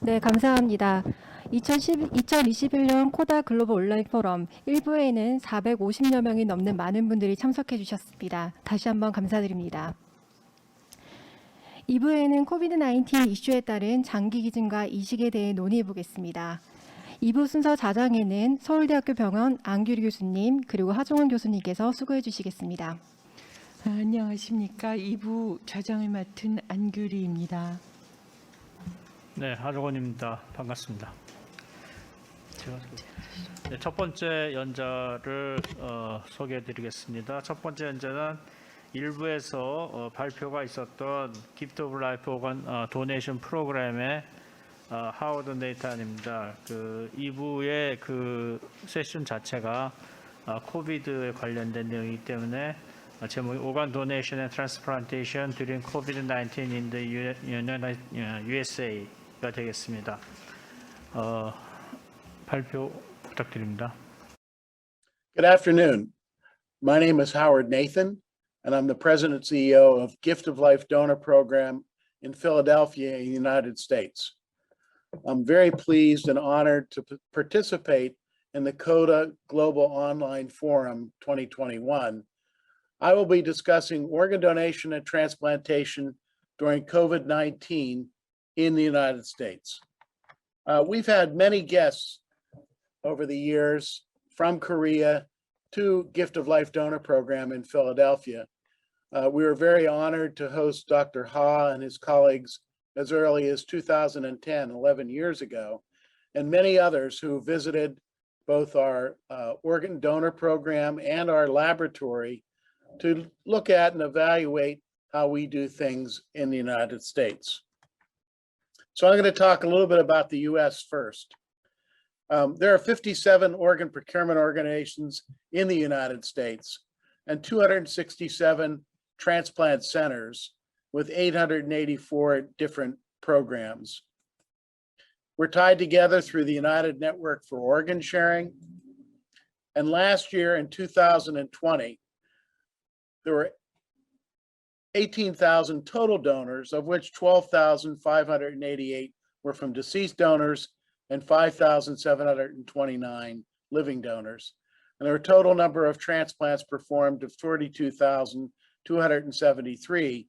네, 감사합니다. 2021년 코다 글로벌 온라인 포럼 1부에는 450여 명이 넘는 많은 분들이 참석해 주셨습니다. 다시 한번 감사드립니다. 2부에는 코비드-19 이슈에 따른 장기 기증과 이식에 대해 논의해 보겠습니다. 2부 순서 자장에는 서울대학교 병원 안규리 교수님 그리고 하종원 교수님께서 수고해 주시겠습니다. 안녕하십니까. 2부 좌장을 맡은 안규리입니다. 네, 하종원입니다. 반갑습니다. 첫 번째 연자를 소개해드리겠습니다. 첫 번째 연자는 일부에서 발표가 있었던 Gift of Life Organ 도네이션 프로그램의 하워드 네이탄입니다. 그 2부의 그 세션 자체가 코비드에 관련된 내용이기 때문에 제목이 Organ Donation and Transplantation During COVID-19 in the USA가 되겠습니다. 발표 부탁드립니다. Good afternoon. My name is Howard Nathan, and I'm the President and CEO of Gift of Life Donor Program in Philadelphia, in the United States. I'm very pleased and honored to participate in the CODA Global Online Forum 2021. I will be discussing organ donation and transplantation during COVID-19 in the United States. We've had many guests over the years from Korea to Gift of Life Donor Program in Philadelphia. We were very honored to host Dr. Ha and his colleagues as early as 2010, 11 years ago, and many others who visited both our organ donor program and our laboratory to look at and evaluate how we do things in the United States. So I'm going to talk a little bit about the US first. There are 57 organ procurement organizations in the United States and 267 transplant centers with 884 different programs. We're tied together through the United Network for Organ Sharing. And last year in 2020, there were 18,000 total donors, of which 12,588 were from deceased donors and 5,729 living donors. And there were a total number of transplants performed of 42,273,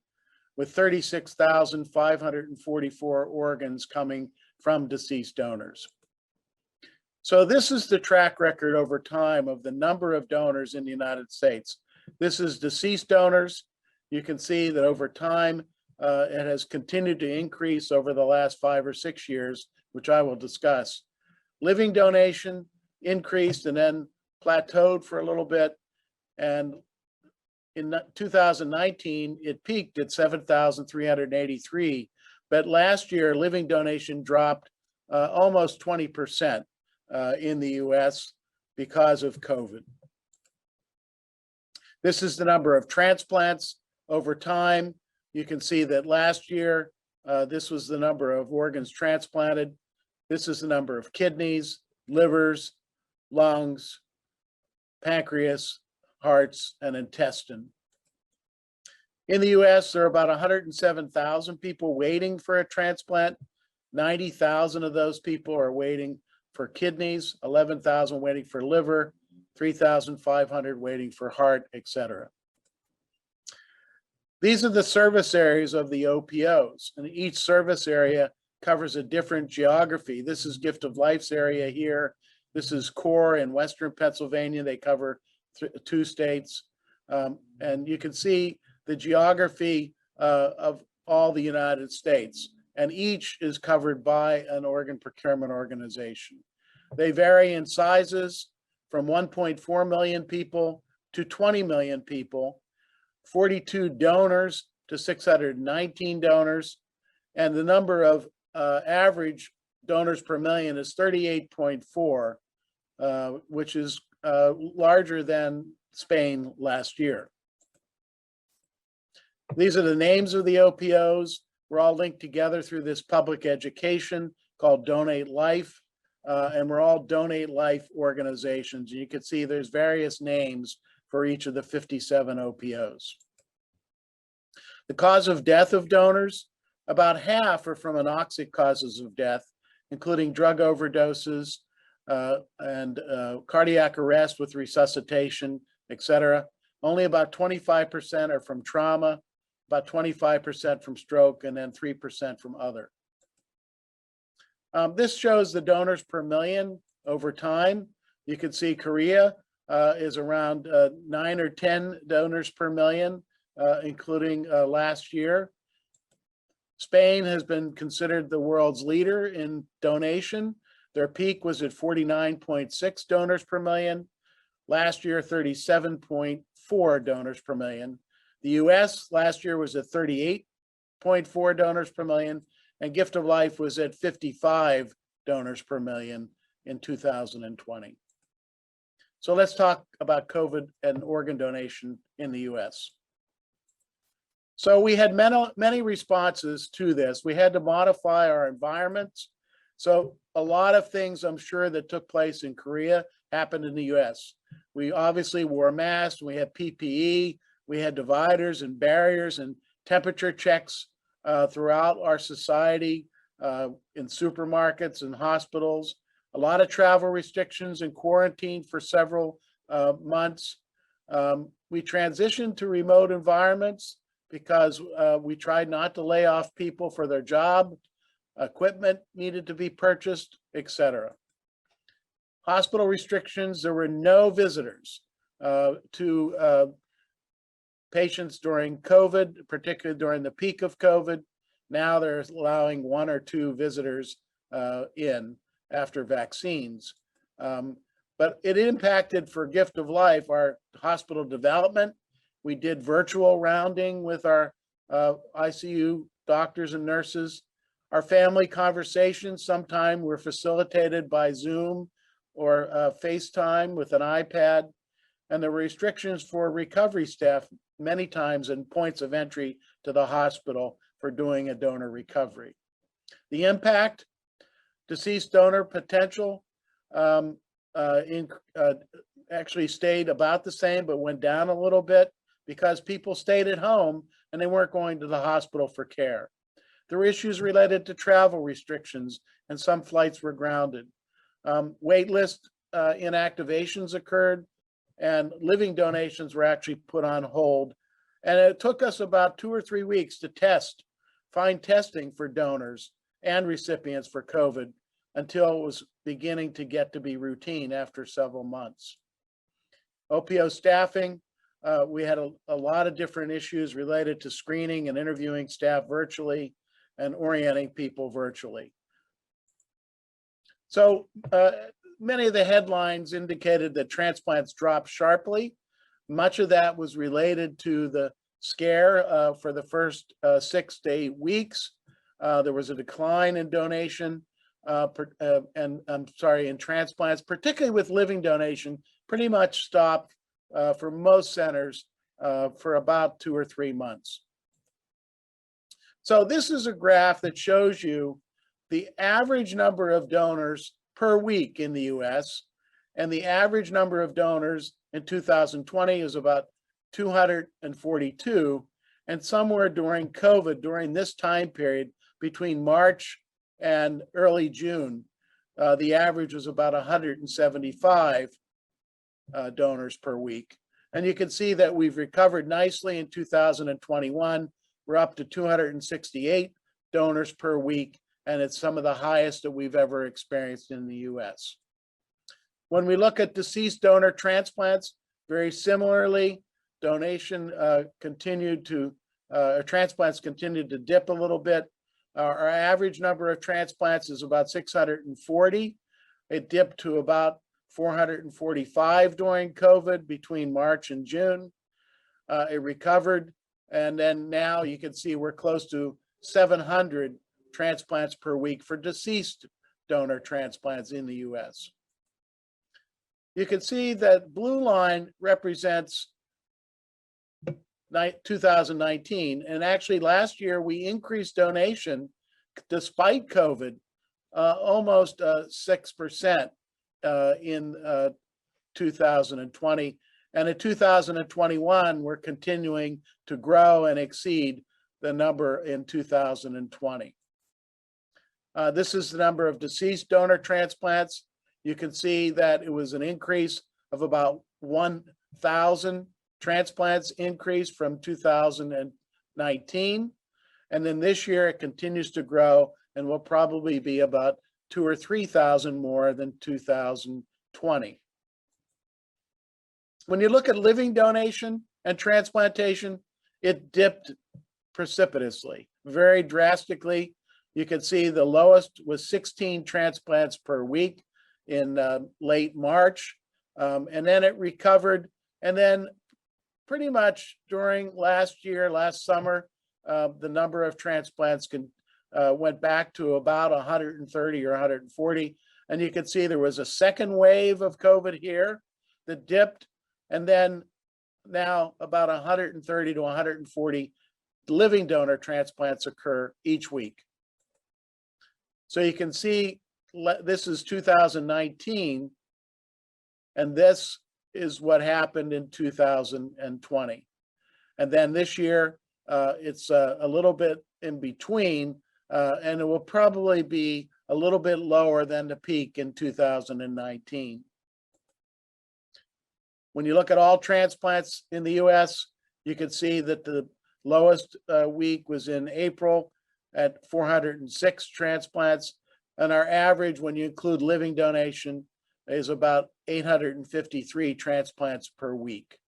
with 36,544 organs coming from deceased donors. So this is the track record over time of the number of donors in the United States. This is deceased donors. You can see that over time, it has continued to increase over the last 5 or 6 years, which I will discuss. Living donation increased and then plateaued for a little bit. And in 2019, it peaked at 7,383. But last year, living donation dropped almost 20% in the US because of COVID. This is the number of transplants over time. You can see that last year, this was the number of organs transplanted. This is the number of kidneys, livers, lungs, pancreas, hearts, and intestine. In the US, there are about 107,000 people waiting for a transplant. 90,000 of those people are waiting for kidneys, 11,000 waiting for liver, 3,500 waiting for heart, etc. These are the service areas of the OPOs, and each service area covers a different geography. This is Gift of Life's area here. This is CORE in Western Pennsylvania. They cover 2 states. And you can see the geography of all the United States, and each is covered by an organ procurement organization. They vary in sizes from 1.4 million people to 20 million people, 42 donors to 619 donors, and the number of average donors per million is 38.4, which is larger than Spain last year. These are the names of the OPOs. We're all linked together through this public education called Donate Life, and we're all Donate Life organizations. You can see there's various names for each of the 57 OPOs. The cause of death of donors, about half are from anoxic causes of death, including drug overdoses and cardiac arrest with resuscitation, et cetera. Only about 25% are from trauma, about 25% from stroke, and then 3% from other. This shows the donors per million over time. You can see Korea is around 9 or 10 donors per million, including last year. Spain has been considered the world's leader in donation. Their peak was at 49.6 donors per million. Last year, 37.4 donors per million. The US last year was at 38.4 donors per million, and Gift of Life was at 55 donors per million in 2020. So let's talk about COVID and organ donation in the US. So we had many responses to this. We had to modify our environments. So a lot of things I'm sure that took place in Korea happened in the US. We obviously wore masks, we had PPE, we had dividers and barriers and temperature checks throughout our society, in supermarkets and hospitals. A lot of travel restrictions and quarantine for several months. We transitioned to remote environments because we tried not to lay off people for their job. Equipment needed to be purchased, etc. Hospital restrictions, there were no visitors to patients during COVID, particularly during the peak of COVID. Now they're allowing 1 or 2 visitors in after vaccines. But it impacted for Gift of Life, our hospital development. We did virtual rounding with our ICU doctors and nurses. Our family conversations sometimes were facilitated by Zoom or FaceTime with an iPad. And there were restrictions for recovery staff many times in points of entry to the hospital for doing a donor recovery. The impact, deceased donor potential actually stayed about the same, but went down a little bit because people stayed at home and they weren't going to the hospital for care. There were issues related to travel restrictions and some flights were grounded. Wait list inactivations occurred and living donations were actually put on hold. And it took us about 2 or 3 weeks to find testing for donors and recipients for COVID until it was beginning to get to be routine after several months. OPO staffing, we had a lot of different issues related to screening and interviewing staff virtually and orienting people virtually. So many of the headlines indicated that transplants dropped sharply. Much of that was related to the scare for the first 6 to 8 weeks. There was a decline in donation in transplants, particularly with living donation, pretty much stopped for most centers for about 2 or 3 months. So this is a graph that shows you the average number of donors per week in the US, and the average number of donors in 2020 is about 242, and somewhere during COVID, during this time period, between March and early June, the average was about 175 donors per week. And you can see that we've recovered nicely in 2021. We're up to 268 donors per week, and it's some of the highest that we've ever experienced in the US. When we look at deceased donor transplants, very similarly, donation transplants continued to dip a little bit. Our average number of transplants is about 640. It dipped to about 445 during COVID between March and June. It recovered, and then now you can see we're close to 700 transplants per week for deceased donor transplants in the US. You can see that blue line represents 2019, and actually last year we increased donation despite COVID almost 6% in 2020, and in 2021 we're continuing to grow and exceed the number in 2020. This is the number of deceased donor transplants. You can see that it was an increase of about 1,000 transplants increase from 2019. And then this year it continues to grow and will probably be about 2,000 or 3,000 more than 2020. When you look at living donation and transplantation, it dipped precipitously, very drastically. You can see the lowest was 16 transplants per week in late March, and then it recovered. And then pretty much during last summer, the number of transplants went back to about 130 or 140. And you can see there was a second wave of COVID here that dipped, and then now about 130 to 140 living donor transplants occur each week. So you can see this is 2019, and this is what happened in 2020. And then this year, it's a little bit in between, and it will probably be a little bit lower than the peak in 2019. When you look at all transplants in the US, you can see that the lowest week was in April at 406 transplants. And our average, when you include living donation, is about 853 transplants per week.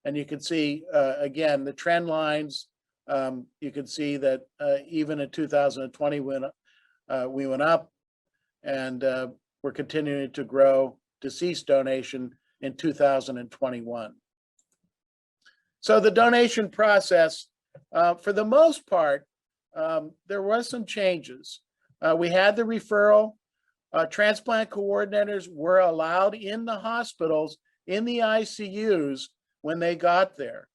And you can see, again, the trend lines. You can see that even in 2020, we went up, and we're continuing to grow deceased donation in 2021. So the donation process, for the most part, there was some changes. We had the referral. Transplant coordinators were allowed in the hospitals, in the ICUs when they got there.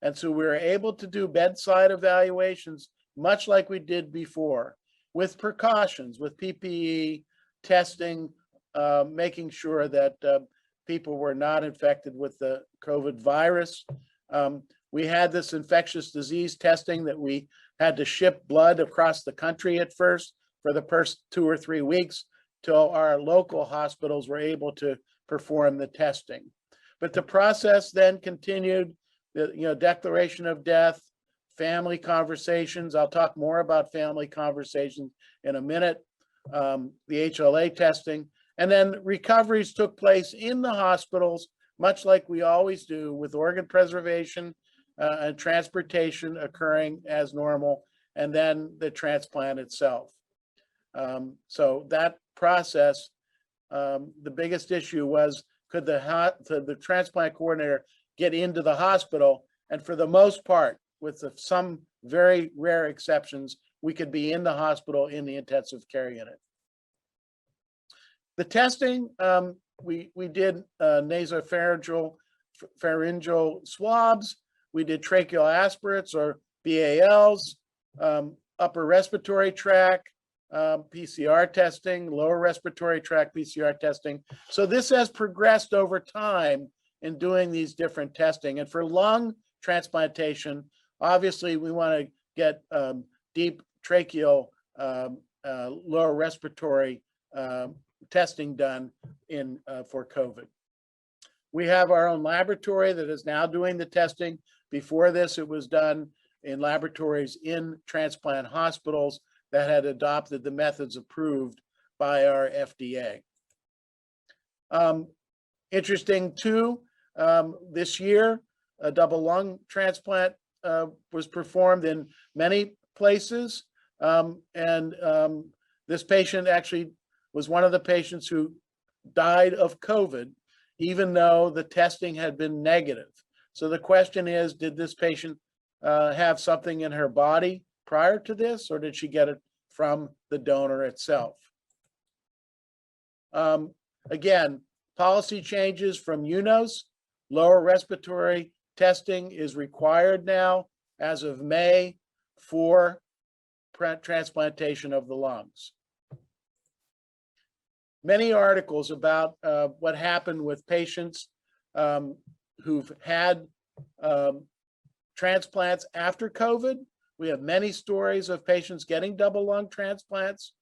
And so we were able to do bedside evaluations, much like we did before, with precautions, with PPE, testing, making sure that people were not infected with the COVID virus. We had this infectious disease testing that we had to ship blood across the country at first for the first 2 or 3 weeks till our local hospitals were able to perform the testing. But the process then continued, the declaration of death, family conversations. I'll talk more about family conversations in a minute, the HLA testing, and then recoveries took place in the hospitals, much like we always do, with organ preservation and transportation occurring as normal, and then the transplant itself. So that process, the biggest issue was, could the transplant coordinator get into the hospital? And for the most part, with some very rare exceptions, we could be in the hospital in the intensive care unit. The testing, we did nasopharyngeal swabs. We did tracheal aspirates or BALs, upper respiratory tract PCR testing, lower respiratory tract PCR testing. So this has progressed over time in doing these different testing. And for lung transplantation, obviously we want to get deep tracheal, lower respiratory testing done for COVID. We have our own laboratory that is now doing the testing. Before this, it was done in laboratories in transplant hospitals that had adopted the methods approved by our FDA. Interesting too, this year, a double lung transplant was performed in many places. This patient actually was one of the patients who died of COVID, even though the testing had been negative. So the question is, did this patient have something in her body prior to this, or did she get it from the donor itself? Again, policy changes from UNOS. Lower respiratory testing is required now as of May for transplantation of the lungs. Many articles about what happened with patients who've had transplants after COVID. We have many stories of patients getting double lung transplants.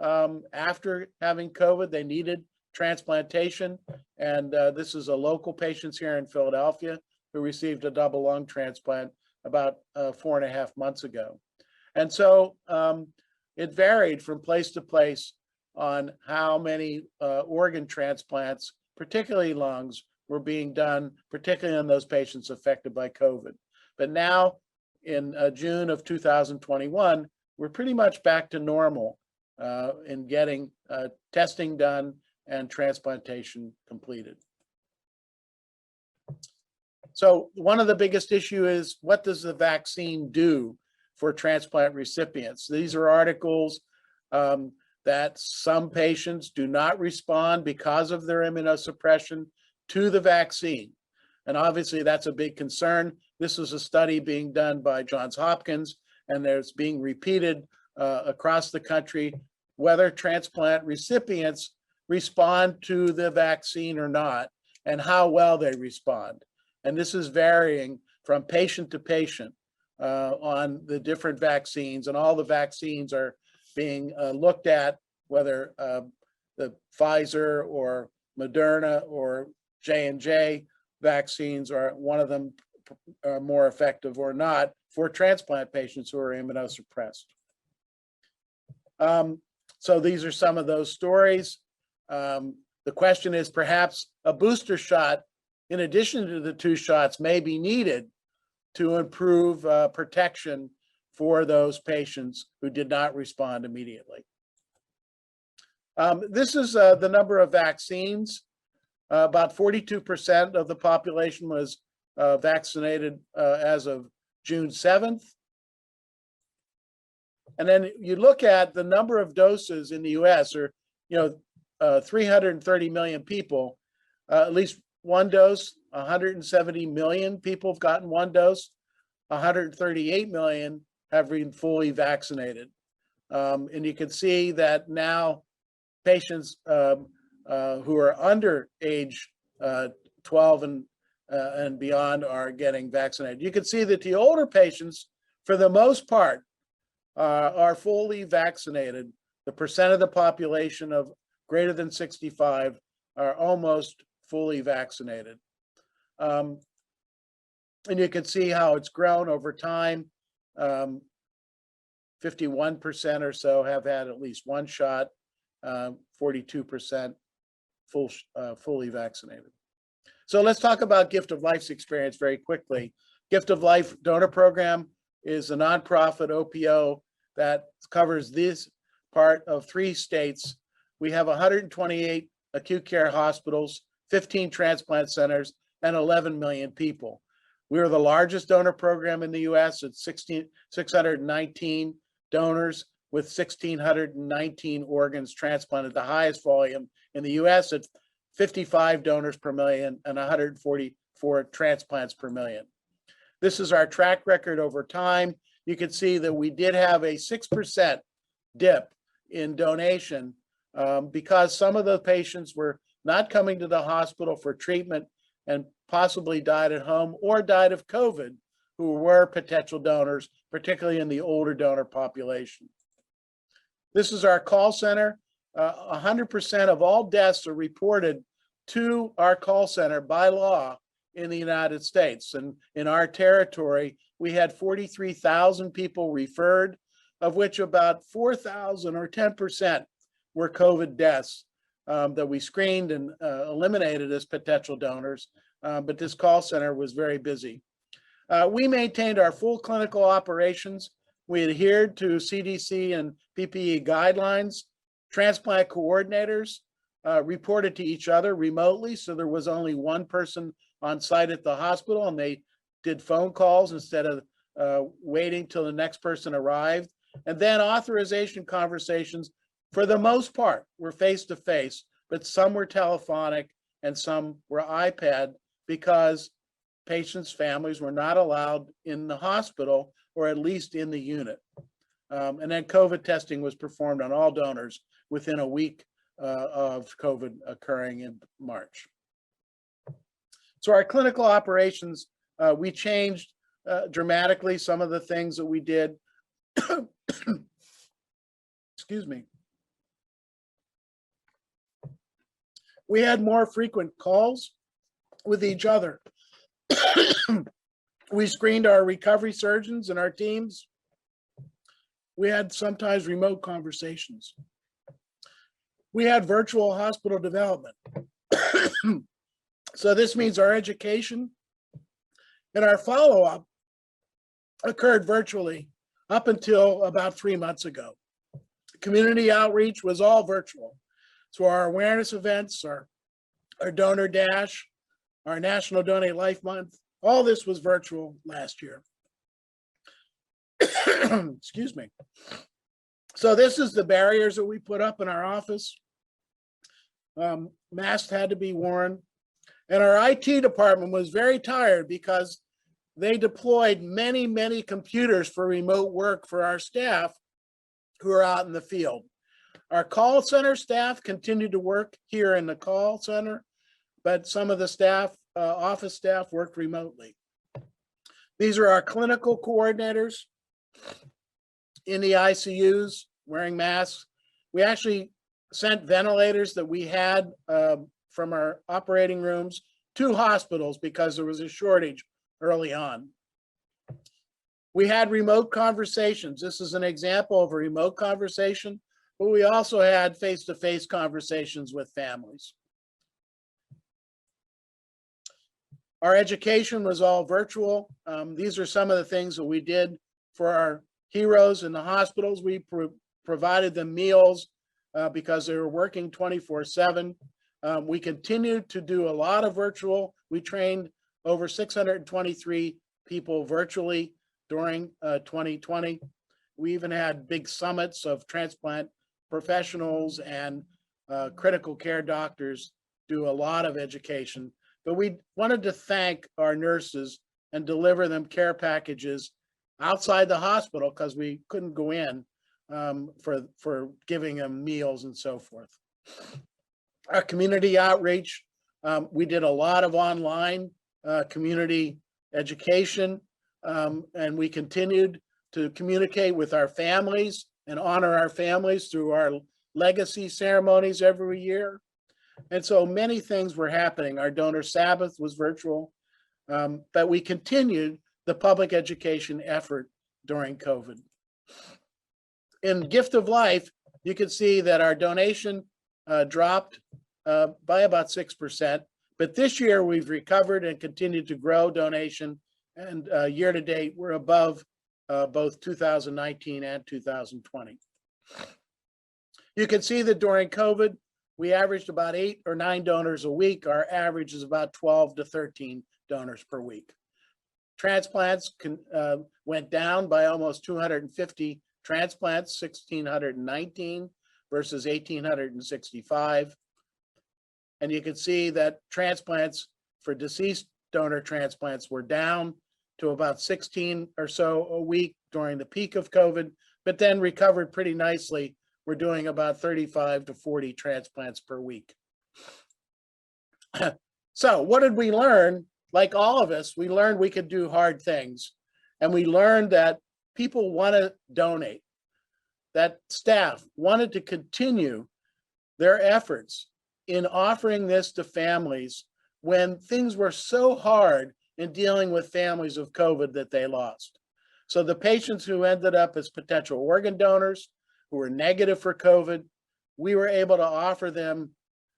After having COVID, they needed transplantation. And this is a local patient here in Philadelphia who received a double lung transplant about 4.5 months ago. And so it varied from place to place on how many organ transplants, particularly lungs, were being done, particularly on those patients affected by COVID. But now in June of 2021, we're pretty much back to normal in getting testing done and transplantation completed. So one of the biggest issue is, what does the vaccine do for transplant recipients? These are articles that some patients do not respond because of their immunosuppression to the vaccine. And obviously that's a big concern. This is a study being done by Johns Hopkins, and there's being repeated across the country whether transplant recipients respond to the vaccine or not, and how well they respond. And this is varying from patient to patient on the different vaccines, and all the vaccines are being looked at, whether the Pfizer or Moderna or J&J vaccines are one of them more effective or not for transplant patients who are immunosuppressed. So these are some of those stories. The question is, perhaps a booster shot, in addition to the 2 shots, may be needed to improve protection for those patients who did not respond immediately. This is the number of vaccines. About 42% of the population was vaccinated as of June 7th. And then you look at the number of doses in the US, or 330 million people, at least one dose. 170 million people have gotten 1 dose. 138 million have been fully vaccinated. And you can see that now patients who are under age 12 and beyond are getting vaccinated. You can see that the older patients, for the most part, are fully vaccinated. The percent of the population of greater than 65 are almost fully vaccinated. And you can see how it's grown over time. 51% or so have had at least 1 shot, 42% fully vaccinated. So let's talk about Gift of Life's experience very quickly. Gift of Life Donor Program is a nonprofit OPO that covers this part of 3 states. We have 128 acute care hospitals, 15 transplant centers, and 11 million people. We are the largest donor program in the US at 619 donors with 1,619 organs transplanted, the highest volume in the US at 55 donors per million and 144 transplants per million. This is our track record over time. You can see that we did have a 6% dip in donation because some of the patients were not coming to the hospital for treatment and possibly died at home or died of COVID, who were potential donors, particularly in the older donor population. This is our call center. 100% of all deaths are reported to our call center by law in the United States. And in our territory, we had 43,000 people referred, of which about 4,000 or 10% were COVID deaths that we screened and eliminated as potential donors. But this call center was very busy. We maintained our full clinical operations. We adhered to CDC and PPE guidelines. Transplant coordinators reported to each other remotely, so there was only one person on site at the hospital, and they did phone calls instead of waiting till the next person arrived. And then authorization conversations, for the most part, were face-to-face, but some were telephonic and some were iPad because patients' families were not allowed in the hospital, or at least in the unit. And then COVID testing was performed on all donors within a week of COVID occurring in March. So our clinical operations, we changed dramatically some of the things that we did. Excuse me. We had more frequent calls with each other. We screened our recovery surgeons and our teams. We had sometimes remote conversations. We had virtual hospital development. So this means our education and our follow-up occurred virtually up until about 3 months ago. Community outreach was all virtual. So our awareness events, our donor dash, our National Donate Life Month, all this was virtual last year. Excuse me. So this is the barriers that we put up in our office. Masks had to be worn. And our IT department was very tired because they deployed many, many computers for remote work for our staff who are out in the field. Our call center staff continued to work here in the call center, but some of the staff, office staff, worked remotely. These are our clinical coordinators in the ICUs wearing masks. We actually sent ventilators that we had from our operating rooms to hospitals because there was a shortage early on. We had remote conversations. This is an example of a remote conversation, but we also had face-to-face conversations with families. Our education was all virtual. These are some of the things that we did for our heroes in the hospitals. We provided them meals because they were working 24/7. We continued to do a lot of virtual. We trained over 623 people virtually during 2020. We even had big summits of transplant professionals and critical care doctors do a lot of education. But we wanted to thank our nurses and deliver them care packages outside the hospital because we couldn't go in for giving them meals and so forth. Our community outreach, we did a lot of online community education, and we continued to communicate with our families and honor our families through our legacy ceremonies every year. And so many things were happening. Our donor Sabbath was virtual, but we continued the public education effort during COVID. In Gift of Life, you can see that our donation dropped by about 6%, but this year we've recovered and continued to grow donation, and year to date, we're above both 2019 and 2020. You can see that during COVID, we averaged about 8 or 9 donors a week. Our average is about 12 to 13 donors per week. Transplants went down by almost 250 transplants, 1,619 versus 1,865. And you can see that transplants for deceased donor transplants were down to about 16 or so a week during the peak of COVID, but then recovered pretty nicely. We're doing about 35 to 40 transplants per week. So what did we learn? Like all of us, we learned we could do hard things. And we learned that people want to donate, that staff wanted to continue their efforts in offering this to families when things were so hard in dealing with families of COVID that they lost. So the patients who ended up as potential organ donors, who were negative for COVID, we were able to offer them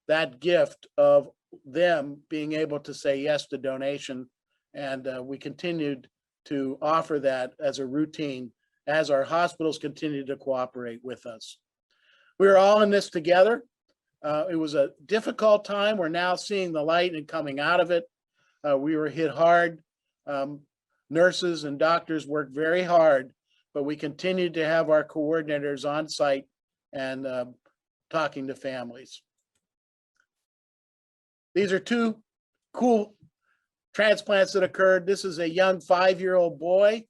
that gift of them being able to say yes to donation. And we continued to offer that as a routine as our hospitals continued to cooperate with us. We were all in this together. It was a difficult time. We're now seeing the light and coming out of it. We were hit hard. Nurses and doctors worked very hard, but we continued to have our coordinators on site and talking to families. These are 2 cool transplants that occurred. This is a young 5-year-old boy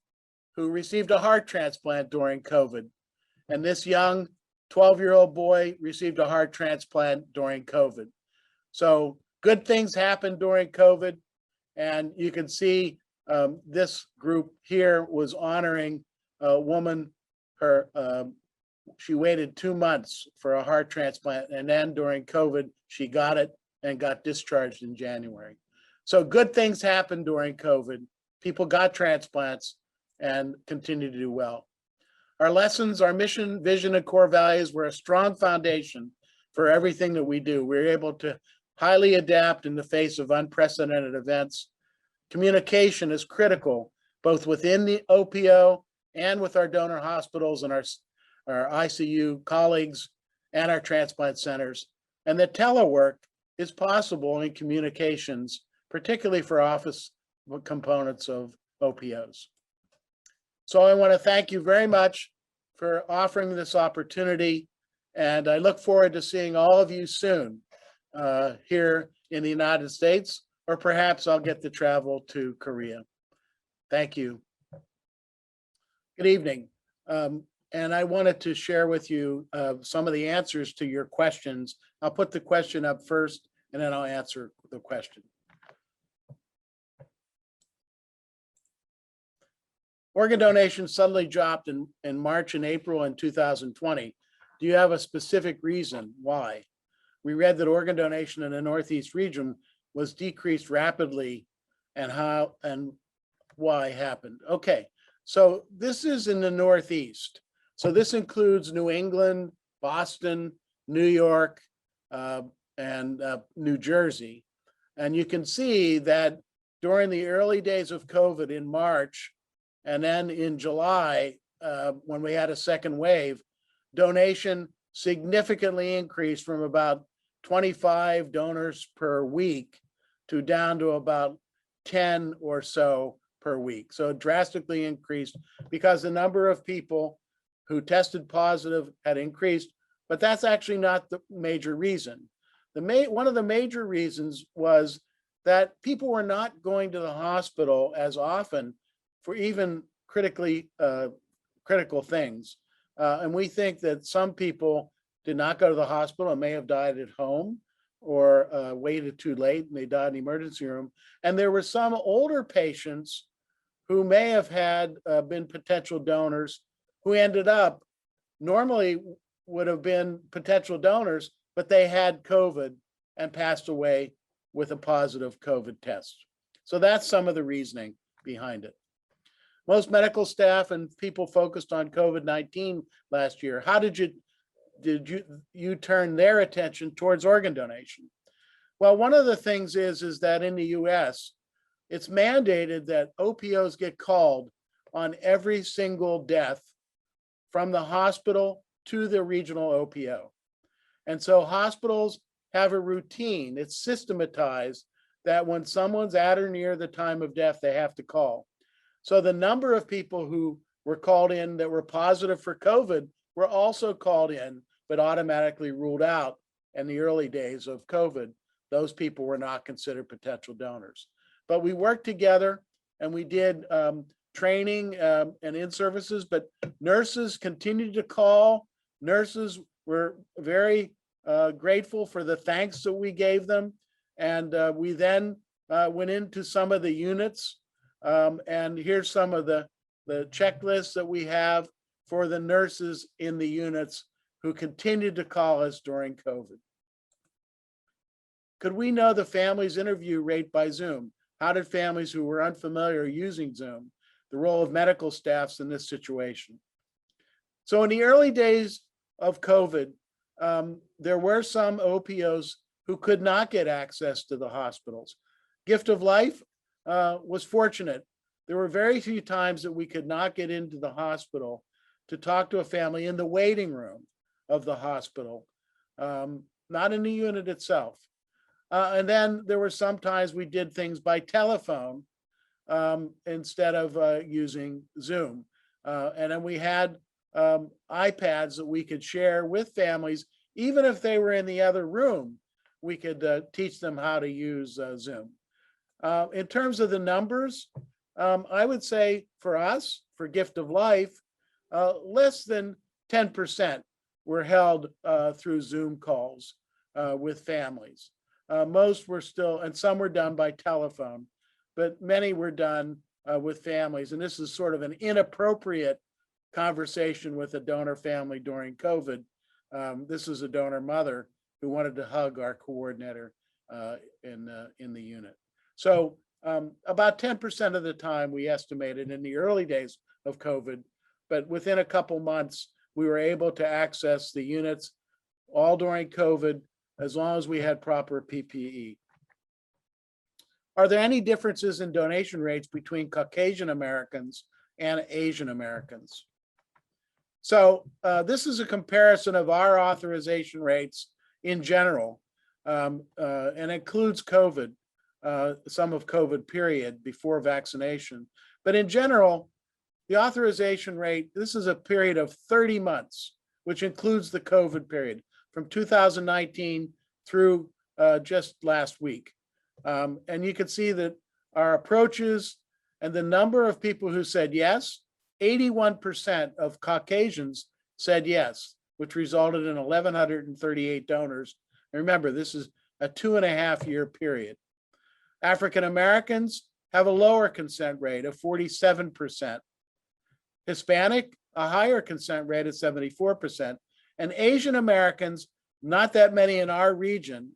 who received a heart transplant during COVID. And this young 12-year-old boy received a heart transplant during COVID. So good things happened during COVID. And you can see This group here was honoring a woman. She waited 2 months for a heart transplant, and then during COVID, she got it and got discharged in January. So good things happened during COVID. People got transplants and continue to do well. Our lessons, our mission, vision, and core values were a strong foundation for everything that we do. We're able to highly adapt in the face of unprecedented events. Communication is critical, both within the OPO and with our donor hospitals and our ICU colleagues and our transplant centers. And that telework is possible in communications, particularly for office components of OPOs. So I want to thank you very much for offering this opportunity. And I look forward to seeing all of you soon here in the United States, or perhaps I'll get to travel to Korea. Thank you. Good evening. And I wanted to share with you some of the answers to your questions. I'll put the question up first, and then I'll answer the question. Organ donation suddenly dropped in March and April in 2020. Do you have a specific reason why? We read that organ donation in the Northeast region was decreased rapidly, and how and why happened. Okay, so this is in the Northeast. So this includes New England, Boston, New York, and New Jersey. And you can see that during the early days of COVID in March, and then in July, when we had a second wave, donation significantly increased from about 25 donors per week to down to about 10 or so per week. So it drastically increased because the number of people who tested positive had increased, but that's actually not the major reason. One of the major reasons was that people were not going to the hospital as often for even critical things. And we think that some people did not go to the hospital and may have died at home, or waited too late and they died in the emergency room. And there were some older patients who may have had been potential donors who ended up normally would have been potential donors, but they had COVID and passed away with a positive COVID test. So that's some of the reasoning behind it. Most medical staff and people focused on COVID-19 last year. How did you turn their attention towards organ donation? Well, one of the things is that in the US, it's mandated that OPOs get called on every single death from the hospital to the regional OPO. And so hospitals have a routine, it's systematized, that when someone's at or near the time of death, they have to call. So the number of people who were called in that were positive for COVID were also called in, but automatically ruled out in the early days of COVID. Those people were not considered potential donors. But we worked together and we did training and in-services, but nurses continued to call. Nurses were very grateful for the thanks that we gave them. And we then went into some of the units. And here's some of the checklists that we have for the nurses in the units who continued to call us during COVID. Could we know the family's interview rate by Zoom? How did families who were unfamiliar using Zoom? The role of medical staffs in this situation. So in the early days of COVID, there were some OPOs who could not get access to the hospitals. Gift of Life was fortunate. There were very few times that we could not get into the hospital to talk to a family in the waiting room of the hospital, not in the unit itself. And then there were some times we did things by telephone instead of using Zoom. And then we had iPads that we could share with families, even if they were in the other room, we could teach them how to use Zoom. In terms of the numbers, I would say for us, for Gift of Life, less than 10% were held through Zoom calls with families. Most were still, and some were done by telephone, but many were done with families. And this is sort of an inappropriate conversation with a donor family during COVID. This is a donor mother who wanted to hug our coordinator in the unit. So about 10% of the time we estimated in the early days of COVID, but within a couple months, we were able to access the units all during COVID, as long as we had proper PPE. Are there any differences in donation rates between Caucasian Americans and Asian Americans? So this is a comparison of our authorization rates in general, and includes COVID, some of COVID period before vaccination. But in general, the authorization rate, this is a period of 30 months, which includes the COVID period from 2019 through just last week. And you can see that our approaches and the number of people who said yes, 81% of Caucasians said yes, which resulted in 1,138 donors. And remember, this is a 2.5-year period. African Americans have a lower consent rate of 47%. Hispanic, a higher consent rate of 74%. And Asian Americans, not that many in our region.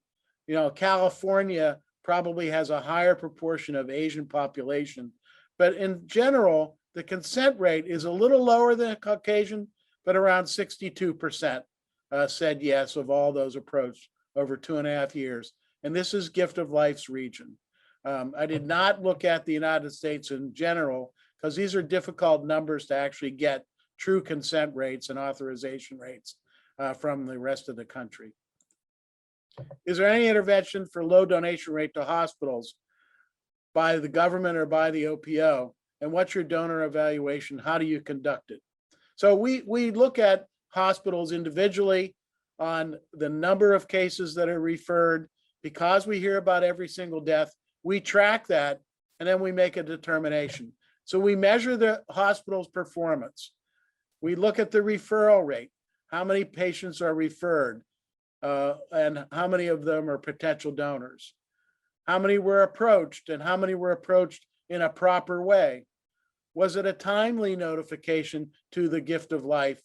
You know, California probably has a higher proportion of Asian population. But in general, the consent rate is a little lower than Caucasian, but around 62% said yes of all those approached over 2.5 years. And this is Gift of Life's region. I did not look at the United States in general, because these are difficult numbers to actually get true consent rates and authorization rates from the rest of the country. Is there any intervention for low donation rate to hospitals by the government or by the OPO? And what's your donor evaluation? How do you conduct it? So we look at hospitals individually on the number of cases that are referred. Because we hear about every single death, we track that, and then we make a determination. So we measure the hospital's performance. We look at the referral rate, how many patients are referred, and how many of them are potential donors. How many were approached, and how many were approached in a proper way? Was it a timely notification to the Gift of Life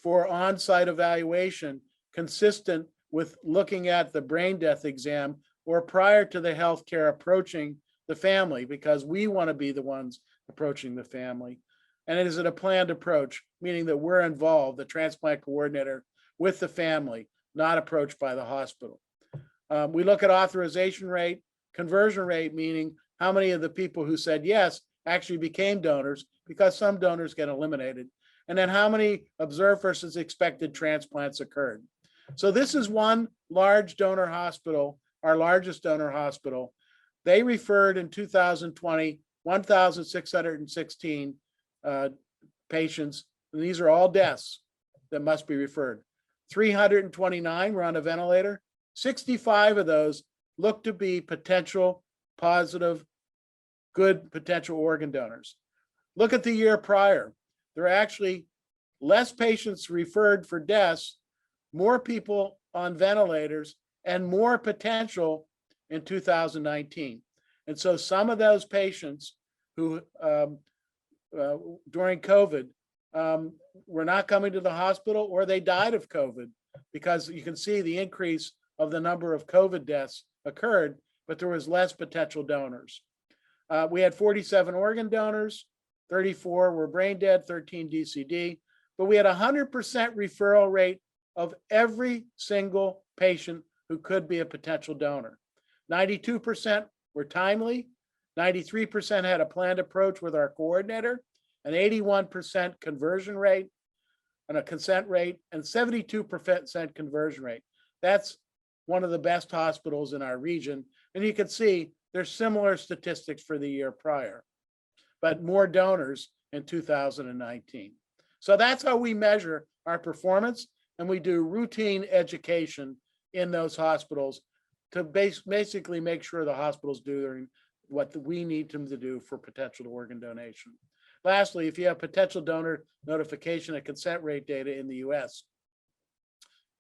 for on-site evaluation consistent with looking at the brain death exam, or prior to the healthcare approaching the family, because we want to be the ones approaching the family? And is it a planned approach, meaning that we're involved, the transplant coordinator, with the family, not approached by the hospital? We look at authorization rate, conversion rate, meaning how many of the people who said yes actually became donors, because some donors get eliminated, and then how many observed versus expected transplants occurred. So this is one large donor hospital, our largest donor hospital. They referred in 2020, 1,616 patients, and these are all deaths that must be referred. 329 were on a ventilator. 65 of those look to be potential positive, good potential organ donors. Look at the year prior. There are actually less patients referred for deaths, more people on ventilators, and more potential in 2019. And so some of those patients who during COVID were not coming to the hospital, or they died of COVID, because you can see the increase of the number of COVID deaths occurred, but there was less potential donors. We had 47 organ donors, 34 were brain dead, 13 DCD, but we had 100% referral rate of every single patient who could be a potential donor. 92% were timely, 93% had a planned approach with our coordinator, an 81% conversion rate, and a consent rate, and 72% conversion rate. That's one of the best hospitals in our region. And you can see there's similar statistics for the year prior, but more donors in 2019. So that's how we measure our performance, and we do routine education in those hospitals to basically make sure the hospitals do what we need them to do for potential organ donation. Lastly, if you have potential donor notification and consent rate data in the US.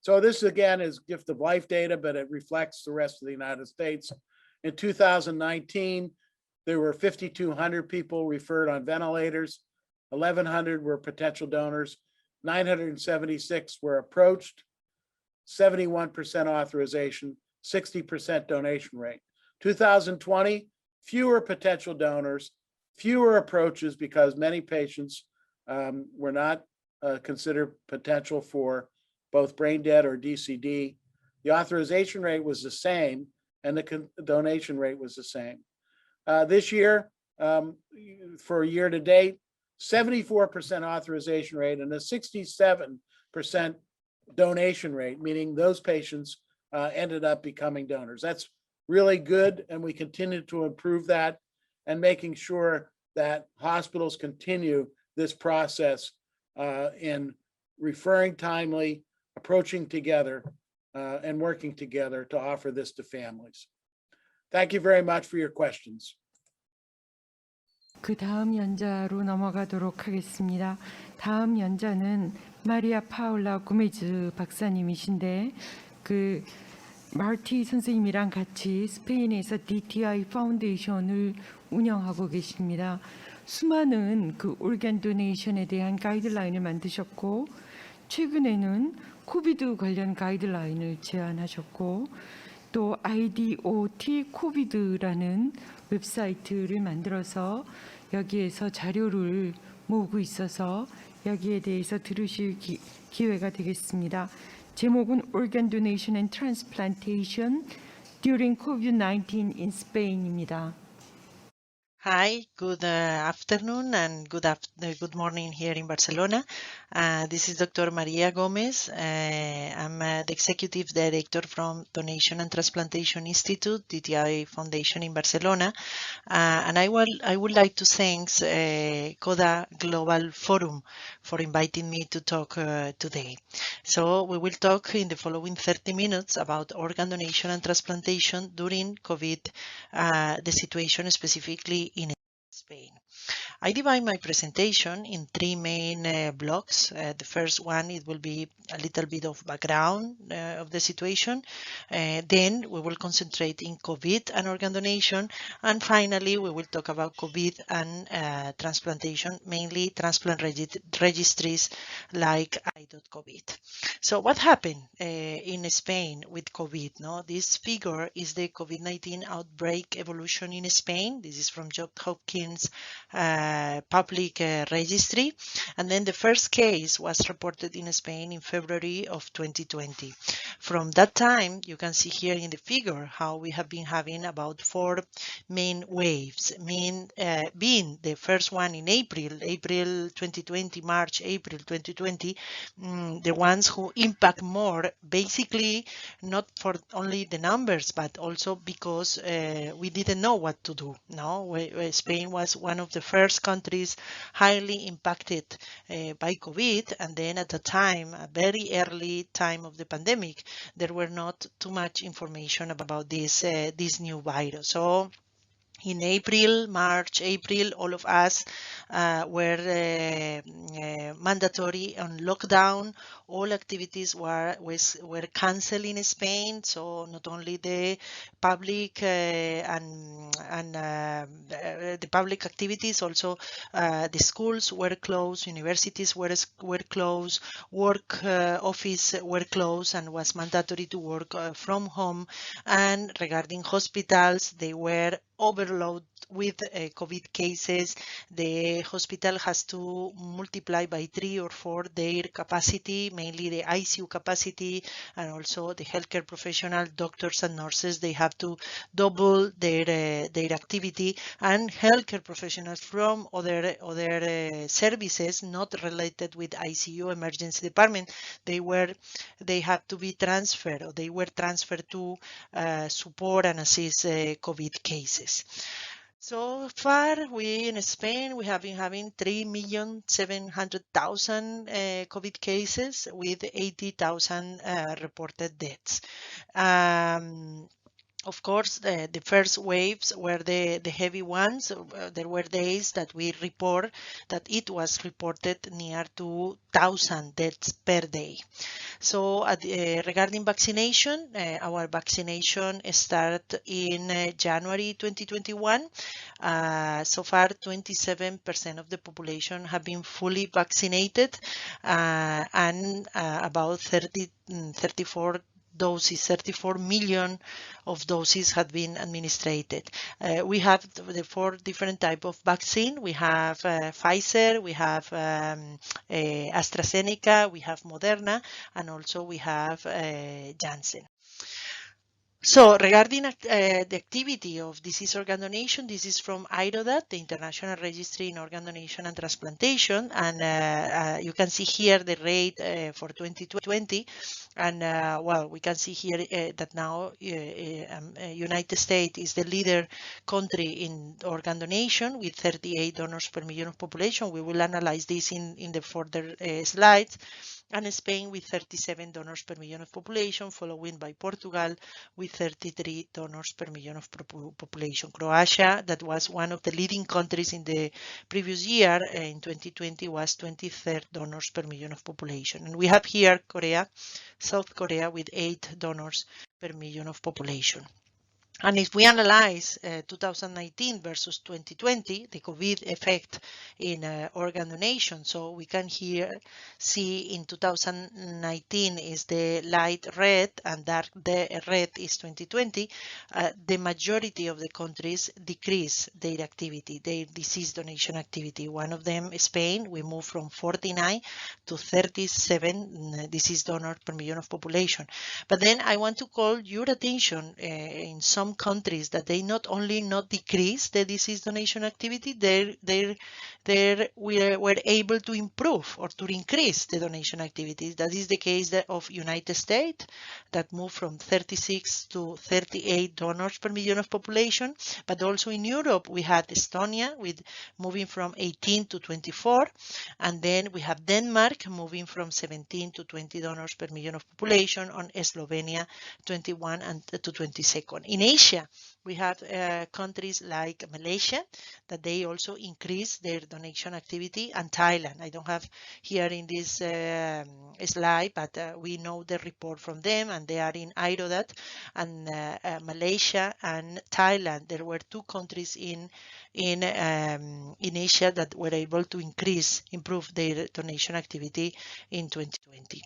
So this again is Gift of Life data, but it reflects the rest of the United States. In 2019, there were 5,200 people referred on ventilators, 1,100 were potential donors, 976 were approached, 71% authorization, 60% donation rate. 2020, fewer potential donors, fewer approaches because many patients were not considered potential for both brain dead or DCD. The authorization rate was the same and the donation rate was the same. This year, for year to date, 74% authorization rate and a 67% donation rate, meaning those patients ended up becoming donors. That's really good, and we continue to improve that and making sure that hospitals continue this process in referring timely, approaching together, and working together to offer this to families. Thank you very much for your questions. 그 다음 연자로 넘어가도록 하겠습니다. 다음 연자는 마리아 파울라 고메즈 박사님이신데 그 마르티 선생님이랑 같이 스페인에서 DTI 파운데이션을 운영하고 계십니다. 수많은 그 organ donation에 대한 가이드라인을 만드셨고 최근에는 코비드 관련 가이드라인을 제안하셨고 또 IDOT 코비드라는 웹사이트를 만들어서 여기에서 자료를 모으고 있어서 여기에 대해서 들으실 기회가 되겠습니다. 제목은 Organ Donation and Transplantation During COVID-19 in Spain입니다. Hi, good afternoon and good morning here in Barcelona. This is Dr. Maria Gomez. I'm the Executive Director from Donation and Transplantation Institute, DTI Foundation in Barcelona. And I would like to thank CODA Global Forum for inviting me to talk today. So we will talk in the following 30 minutes about organ donation and transplantation during COVID, the situation specifically in Spain. I divide my presentation in three main blocks. The first one, it will be a little bit of background of the situation. Then we will concentrate in COVID and organ donation. And finally, we will talk about COVID and transplantation, mainly transplant registries like IDOT-COVID. So what happened in Spain with COVID? No, this figure is the COVID-19 outbreak evolution in Spain. This is from Johns Hopkins public registry, and then the first case was reported in Spain in February of 2020. From that time, you can see here in the figure how we have been having about 4 main waves, being the first one in April 2020, March, April 2020, the ones who impact more, basically not for only the numbers, but also because we didn't know what to do. No, Spain was one of the first countries highly impacted by COVID, and then at the time, a very early time of the pandemic, there were not too much information about this new virus. So in March, April, all of us were mandatory on lockdown. All activities were canceled in Spain. So not only the public the public activities, also the schools were closed, universities were closed, work office were closed, and was mandatory to work from home. And regarding hospitals, they were overloaded with COVID cases. The hospital has to multiply by 3 or 4 their capacity, mainly the ICU capacity, and also the healthcare professional, doctors and nurses, they have to double their activity, and healthcare professionals from other services not related with ICU emergency department, they have to be transferred, or they were transferred to support and assist COVID cases. So far, we in Spain, we have been having 3,700,000 COVID cases with 80,000 reported deaths. Of course, the first waves were the heavy ones. There were days that we report that it was reported near to 1,000 deaths per day. So regarding vaccination, our vaccination started in January 2021. So far, 27% of the population have been fully vaccinated, and about 34 million of doses have been administered. We have the 4 different types of vaccine. We have Pfizer, we have AstraZeneca, we have Moderna, and also we have Janssen. So regarding the activity of disease organ donation, this is from IRODAT, the International Registry in Organ Donation and Transplantation, and you can see here the rate for 2020, and well, we can see here that now United States is the leader country in organ donation with 38 donors per million of population. We will analyze this in the further slides. And Spain with 37 donors per million of population, following by Portugal with 33 donors per million of population. Croatia, that was one of the leading countries in the previous year, in 2020, was 23rd donors per million of population. And we have here Korea, South Korea with 8 donors per million of population. And if we analyze 2019 versus 2020, the COVID effect in organ donation, so we can here see in 2019 is the light red and dark red is 2020. The majority of the countries decrease their activity, their disease donation activity. One of them is Spain. We moved from 49 to 37 disease donors per million of population. But then I want to call your attention in some countries that they not only not decrease the disease donation activity, they were able to improve or to increase the donation activities. That is the case of United States, that moved from 36 to 38 donors per million of population. But also in Europe, we had Estonia with moving from 18 to 24, and then we have Denmark moving from 17 to 20 donors per million of population, on Slovenia 21 and to 22nd. In Asia, we have countries like Malaysia that they also increase their donation activity, and Thailand. I don't have here in this slide, but we know the report from them, and they are in IRODAT, and Malaysia and Thailand. There were 2 countries in Asia that were able to improve their donation activity in 2020.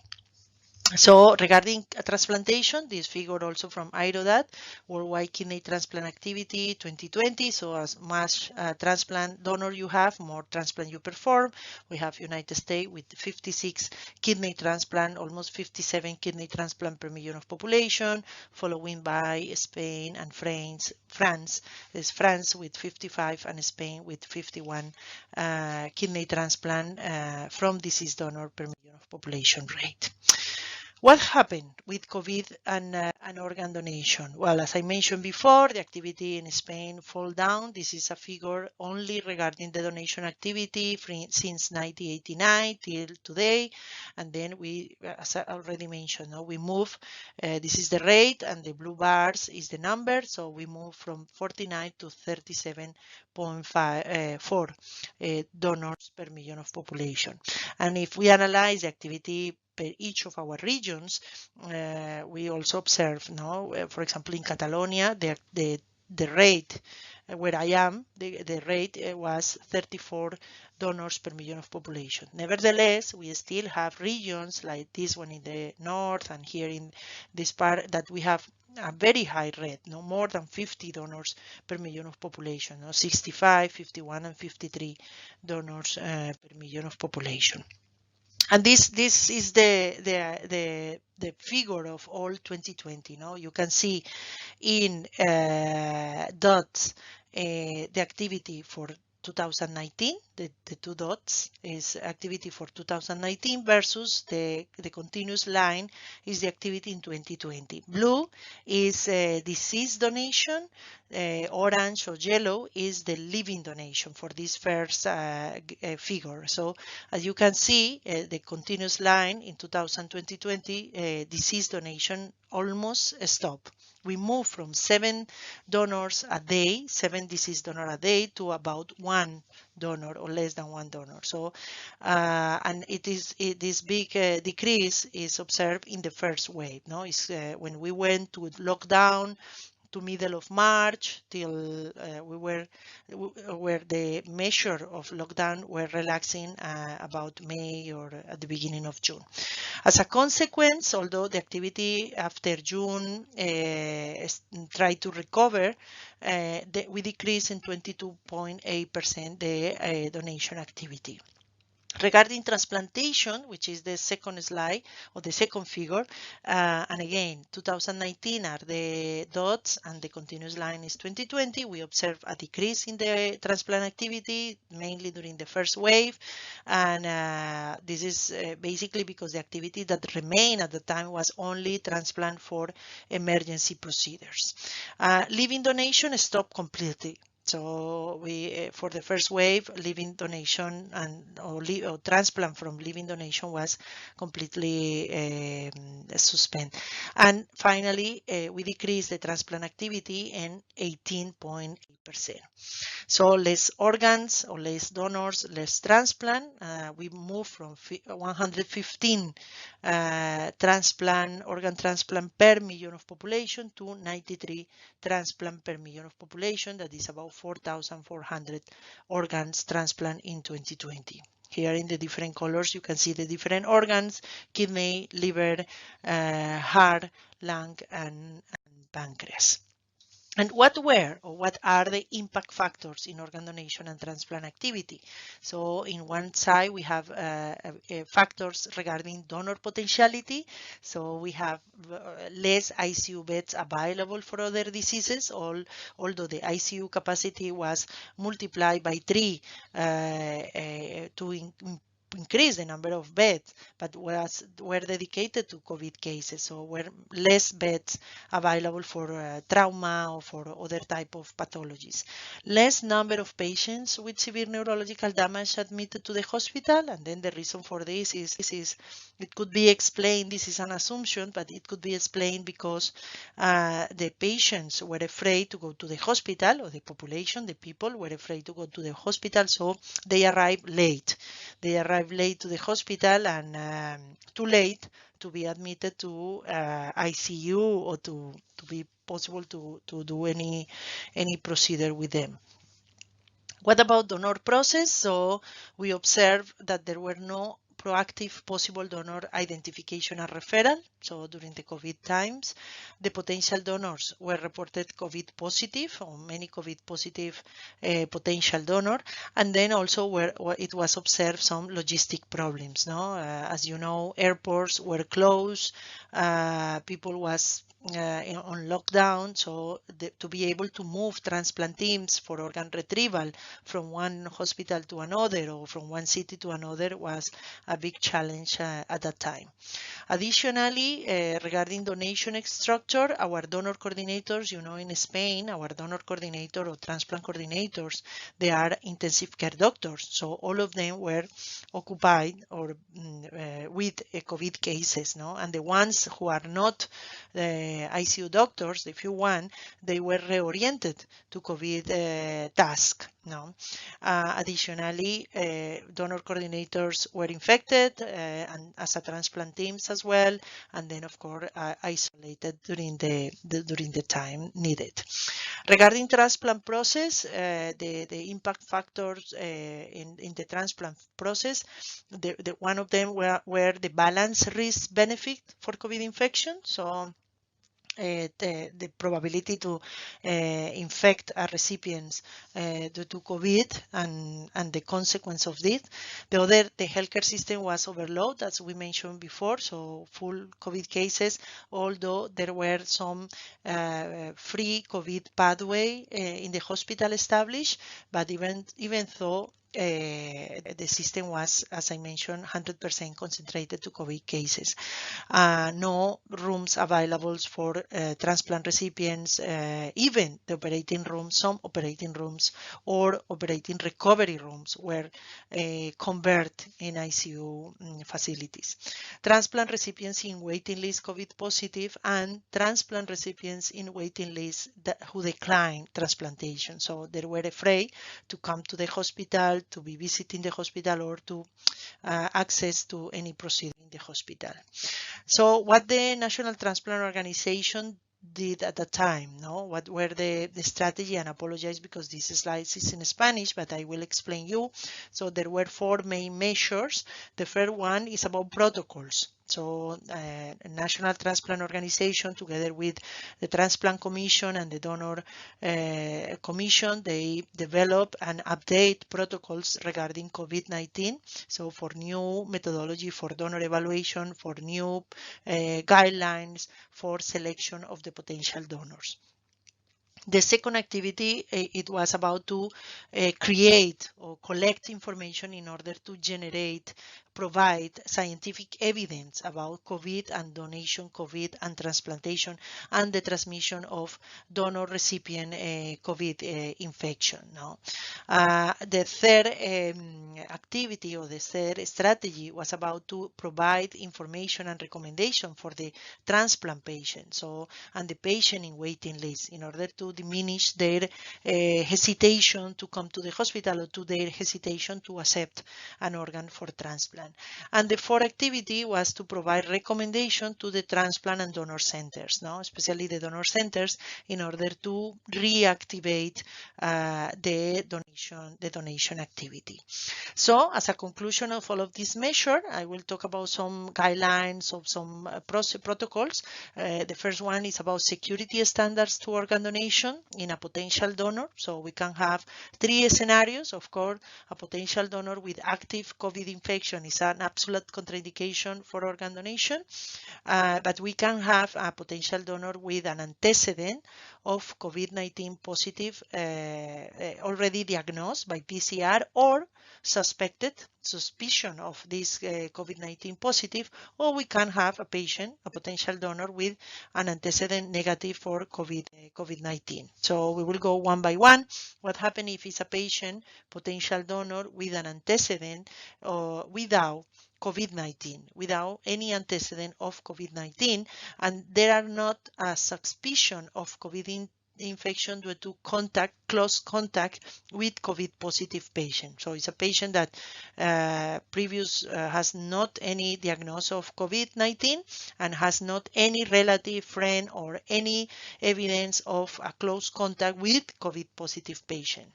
So regarding transplantation, this figure also from IRODAT, worldwide kidney transplant activity 2020. So as much transplant donor you have, more transplant you perform. We have United States with 56 kidney transplant, almost 57 kidney transplant per million of population, following by Spain and France. There's France with 55 and Spain with 51 kidney transplant from deceased donor per million of population rate. What happened with COVID and organ donation? Well, as I mentioned before, the activity in Spain fall down. This is a figure only regarding the donation activity since 1989 till today. And then we, as I already mentioned, we move, this is the rate, and the blue bars is the number. So we move from 49 to 37.4 donors per million of population. And if we analyze the activity per each of our regions, we also observe, for example, in Catalonia, the rate where I am, the rate was 34 donors per million of population. Nevertheless, we still have regions like this one in the north and here in this part that we have a very high rate, more than 50 donors per million of population, 65, 51, and 53 donors per million of population. And this is the figure of all 2020. You can see in dots the activity for 2019, the two dots is activity for 2019 versus the continuous line is the activity in 2020. Blue is deceased donation, orange or yellow is the living donation for this first figure. So as you can see, the continuous line in 2020, deceased donation almost stopped. We moved from 7 donors a day, 7 deceased donors a day, to about 1 donor or less than 1 donor. So, and this big decrease is observed in the first wave. No, it's when we went to lockdown to middle of March till where the measure of lockdown were relaxing about May or at the beginning of June. As a consequence, although the activity after June tried to recover, we decreased in 22.8% the donation activity. Regarding transplantation, which is the second slide or the second figure, and again, 2019 are the dots and the continuous line is 2020, we observe a decrease in the transplant activity, mainly during the first wave. And this is basically because the activity that remained at the time was only transplant for emergency procedures. Living donation stopped completely. So we, for the first wave, living donation or transplant from living donation was completely suspended. And finally, we decreased the transplant activity in 18.8%. So less organs or less donors, less transplant. We moved from 115 organ transplant per million of population to 93 transplant per million of population. That is about 4,400 organs transplant in 2020. Here in the different colors, you can see the different organs: kidney, liver, heart, lung, and pancreas. And what are the impact factors in organ donation and transplant activity? So in one side, we have factors regarding donor potentiality. So we have less ICU beds available for other diseases, although the ICU capacity was multiplied by 3 to increase the number of beds, but were dedicated to COVID cases, so were less beds available for trauma or for other type of pathologies. Less number of patients with severe neurological damage admitted to the hospital, and then the reason for this is it could be explained, this is an assumption, but it could be explained because the patients were afraid to go to the hospital, or the population, the people were afraid to go to the hospital, so they arrived late. They arrived late to the hospital and too late to be admitted to ICU or to be possible to do any procedure with them. What about donor process? So we observed that there were no proactive possible donor identification and referral. So during the COVID times, the potential donors were reported COVID positive, or many COVID positive potential donor, and then also where it was observed some logistic problems. No, as you know, airports were closed, people was on lockdown, so to be able to move transplant teams for organ retrieval from one hospital to another or from one city to another was a big challenge at that time. Additionally, regarding donation structure, our donor coordinators, you know, in Spain, our donor coordinator or transplant coordinators, they are intensive care doctors, so all of them were occupied or with COVID cases, no? And the ones who are not ICU doctors, the few one, they were reoriented to COVID task. No. Additionally, donor coordinators were infected and as a transplant teams as well, and then of course isolated during the time needed. Regarding transplant process, the impact factors in the transplant process, one of them were the balance risk benefit for COVID infection. So the probability to infect a recipient due to COVID and the consequence of this. The healthcare system was overloaded, as we mentioned before, so full COVID cases, although there were some free COVID pathway in the hospital established, but even though the system was, as I mentioned, 100% concentrated to COVID cases. No rooms available for transplant recipients, even the operating rooms, some operating rooms or operating recovery rooms were converted in ICU facilities. Transplant recipients in waiting list COVID positive and transplant recipients in waiting list who declined transplantation. So they were afraid to come to the hospital, to be visiting the hospital, or to access to any procedure in the hospital. So what the National Transplant Organization did at the time, what were the strategy, and apologize because this slide is in Spanish, but I will explain you. So there were 4 main measures. The first one is about protocols. So National Transplant Organization, together with the Transplant Commission and the Donor Commission, they develop and update protocols regarding COVID-19. So for new methodology for donor evaluation, for new guidelines for selection of the potential donors. The second activity, it was about to create or collect information in order to provide scientific evidence about COVID and donation COVID and transplantation and the transmission of donor recipient COVID infection. The third activity or the third strategy was about to provide information and recommendation for the transplant patient and the patient in waiting list in order to diminish their hesitation to come to the hospital or to their hesitation to accept an organ for transplant. And the fourth activity was to provide recommendation to the transplant and donor centers, especially the donor centers, in order to reactivate the donation activity. So as a conclusion of all of this measure, I will talk about some guidelines of some protocols. The first one is about security standards to organ donation in a potential donor. So we can have 3 scenarios. Of course, a potential donor with active COVID infection is an absolute contraindication for organ donation, but we can have a potential donor with an antecedent of COVID-19 positive already diagnosed by PCR or suspicion of this COVID-19 positive, or we can have a patient, a potential donor with an antecedent negative for COVID-19. So we will go one by one. What happens if it's a patient, potential donor with an antecedent without COVID-19, without any antecedent of COVID-19, and there are not a suspicion of COVID infection due to close contact with COVID positive patient. So it's a patient that has not any diagnosis of COVID-19 and has not any relative, friend, or any evidence of a close contact with COVID positive patient.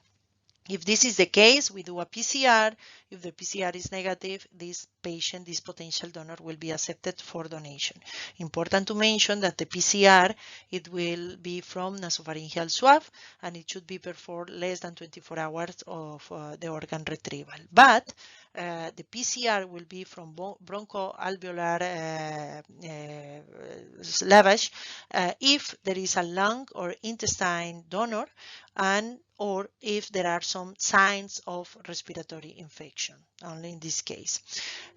If this is the case, we do a PCR. If the PCR is negative, this patient, this potential donor, will be accepted for donation. Important to mention that the PCR, it will be from nasopharyngeal swab, and it should be performed less than 24 hours of the organ retrieval. But the PCR will be from bronchoalveolar lavage if there is a lung or intestine donor, and or if there are some signs of respiratory infection, only in this case.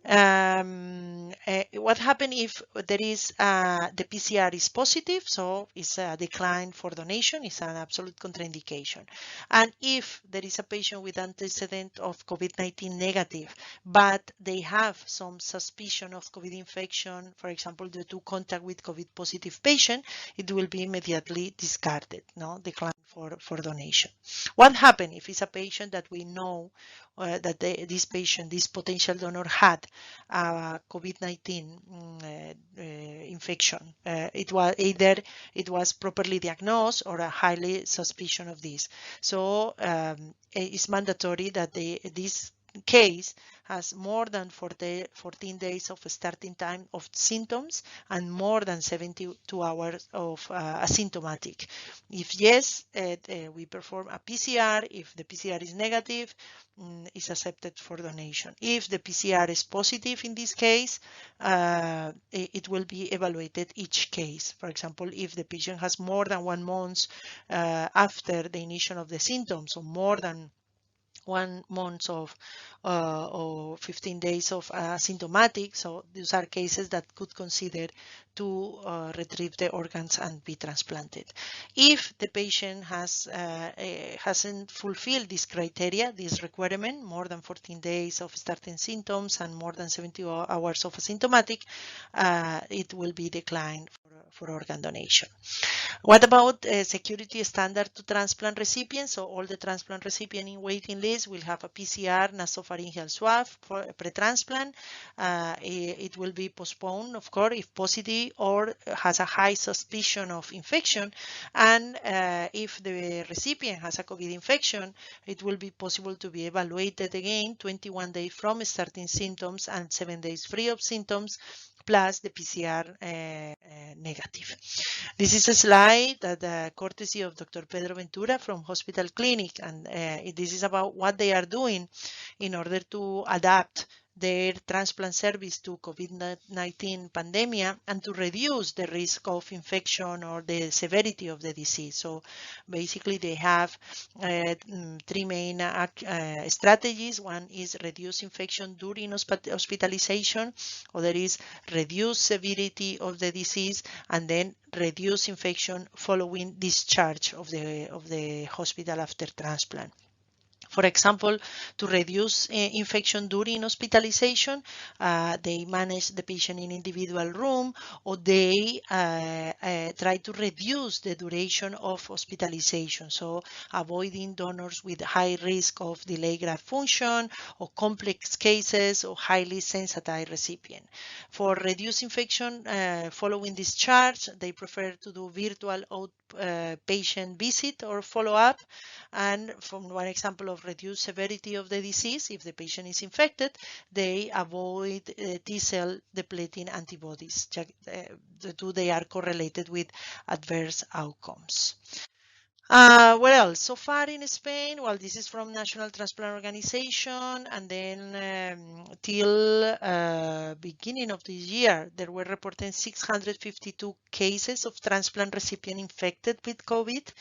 What happens if there is the PCR is positive, so it's a decline for donation, it's an absolute contraindication. And if there is a patient with antecedent of COVID-19 negative, but they have some suspicion of COVID infection, for example, due to contact with COVID positive patient, it will be immediately discarded, decline for donation. What happens if it's a patient that we know that this potential donor had COVID-19 infection? It was properly diagnosed or a highly suspicion of this. So it's mandatory that this case has more than 14 days of starting time of symptoms and more than 72 hours of asymptomatic. If yes, we perform a PCR. If the PCR is negative, it's accepted for donation. If the PCR is positive in this case, it will be evaluated each case. For example, if the patient has more than 1 month after the initiation of the symptoms, or more than 1 month of or 15 days of symptomatic. So these are cases that could consider to retrieve the organs and be transplanted. If the patient hasn't fulfilled this criteria, this requirement, more than 14 days of starting symptoms and more than 70 hours of asymptomatic, it will be declined for organ donation. What about security standard to transplant recipients? So all the transplant recipients in waiting list will have a PCR nasopharyngeal swab for pre-transplant. It will be postponed, of course, if positive or has a high suspicion of infection. And if the recipient has a COVID infection, it will be possible to be evaluated again 21 days from starting symptoms and 7 days free of symptoms, plus the PCR negative. This is a slide that courtesy of Dr. Pedro Ventura from Hospital Clinic, and this is about what they are doing in order to adapt their transplant service to COVID-19 pandemic and to reduce the risk of infection or the severity of the disease. So basically they have 3 main strategies. One is reduce infection during hospitalization, other is reduce severity of the disease, and then reduce infection following discharge of the hospital after transplant. For example, to reduce infection during hospitalization, they manage the patient in individual room, or they try to reduce the duration of hospitalization, so avoiding donors with high risk of delayed graft function or complex cases or highly sensitized recipient. For reduce infection following discharge, they prefer to do virtual outpatient visit or follow-up. And from one example of reduced severity of the disease, if the patient is infected, they avoid T-cell depleting antibodies. The two, they are correlated with adverse outcomes. What else? So far in Spain, well, this is from National Transplant Organization, and then till beginning of this year, there were reported 652 cases of transplant recipient infected with COVID.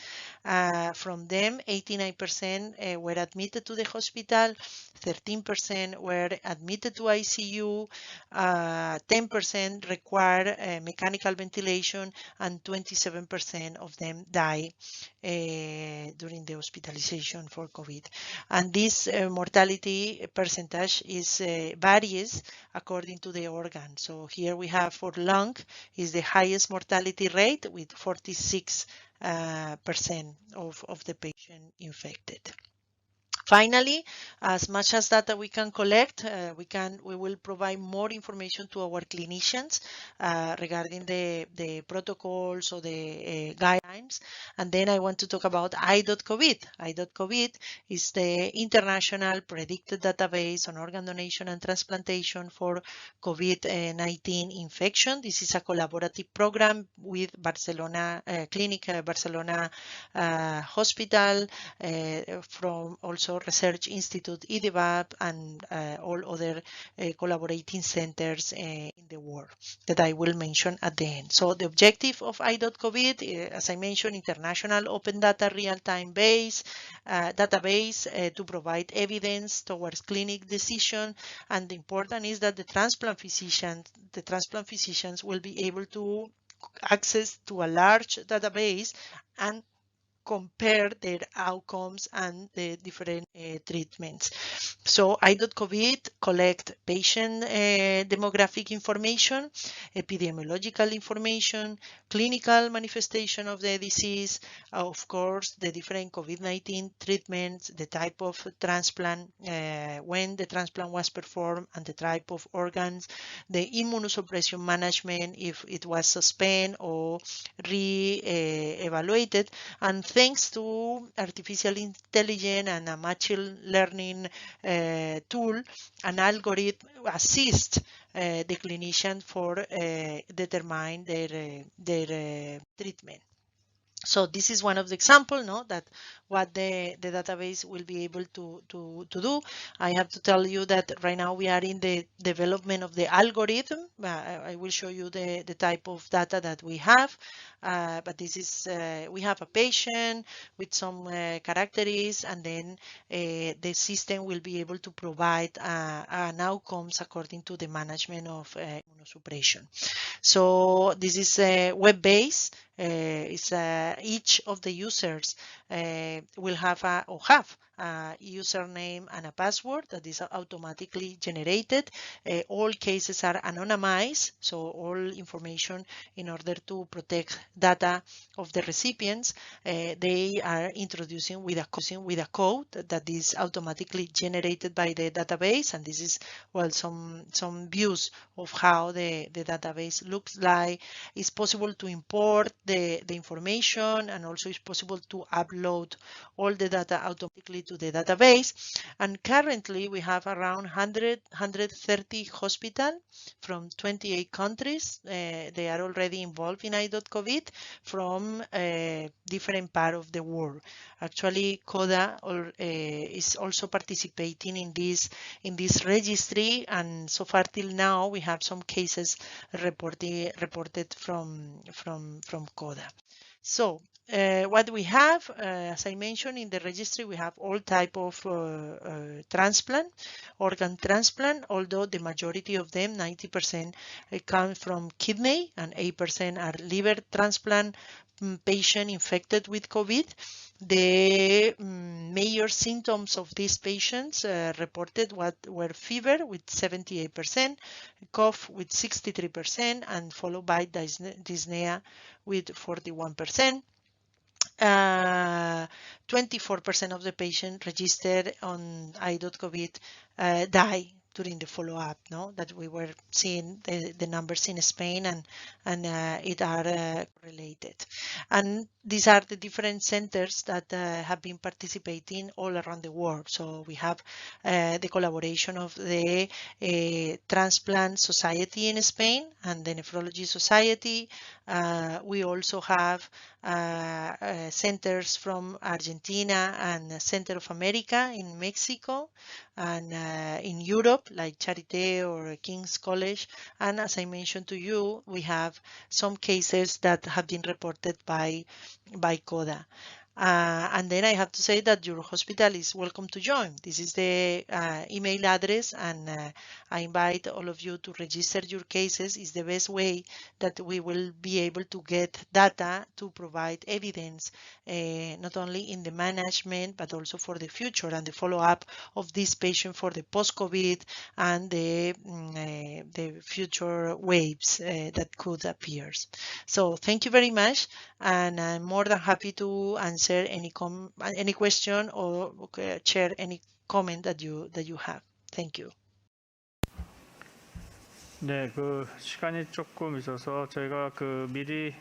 From them, 89% were admitted to the hospital, 13% were admitted to ICU, 10% required mechanical ventilation, and 27% of them died during the hospitalization for COVID. And this mortality percentage is varies according to the organ. So here we have for lung is the highest mortality rate with 46% of the patient infected. Finally, as much as data we can collect, we will provide more information to our clinicians regarding the protocols or the guidelines. And then I want to talk about I.COVID. I.COVID is the international predicted database on organ donation and transplantation for COVID-19 infection. This is a collaborative program with Barcelona Clinic, Barcelona Hospital, from also Research Institute, IDEVAP, and all other collaborating centers in the world that I will mention at the end. So the objective of I.COVID, as I mentioned, international open data real-time base database to provide evidence towards clinic decision. And the important is that the transplant physicians will be able to access to a large database and compare their outcomes and the different treatments. So I.COVID collect patient demographic information, epidemiological information, clinical manifestation of the disease, of course, the different COVID-19 treatments, the type of transplant, when the transplant was performed, and the type of organs, the immunosuppression management, if it was suspended or re-evaluated, and thanks to artificial intelligence and a machine learning tool, an algorithm assists the clinician for determine their treatment. So this is one of the example, no, that what the database will be able to do. I have to tell you that right now we are in the development of the algorithm. I will show you the type of data that we have, but this is we have a patient with some characteristics, and then the system will be able to provide an outcomes according to the management of immunosuppression. So this is web-based. Each of the users will have a username and a password that is automatically generated. All cases are anonymized, so all information, in order to protect data of the recipients, they are introducing with a code that is automatically generated by the database, and this is, well, some views of how the database looks like. It's possible to import the information, and also it's possible to upload all the data automatically to the database. And currently we have around 130 hospitals from 28 countries. They are already involved in I.COVID from different part of the world. Actually, CODA is also participating in this registry, and so far till now we have some cases reported from CODA. So what we have, as I mentioned, in the registry, we have all type of transplant, organ transplant, although the majority of them, 90%, come from kidney, and 8% are liver transplant patient infected with COVID. The major symptoms of these patients reported were fever with 78%, cough with 63%, and followed by dyspnea with 41%. 24% of the patients registered on I.COVID die during the follow-up, no, that we were seeing the numbers in Spain, and it are related. And these are the different centers that have been participating all around the world. So we have the collaboration of the Transplant Society in Spain and the Nephrology Society. We also have centers from Argentina and Center of America in Mexico, and in Europe, like Charité or King's College. And as I mentioned to you, we have some cases that have been reported by CODA. And then I have to say that your hospital is welcome to join. This is the email address, and I invite all of you to register your cases. It's the best way that we will be able to get data to provide evidence, not only in the management, but also for the future and the follow-up of this patient for the post-COVID and the future waves that could appear. So thank you very much, and I'm more than happy to answer any question or share any comment that you have. Thank you. 네, 그 시간이 조금 있어서 저희가 그 미리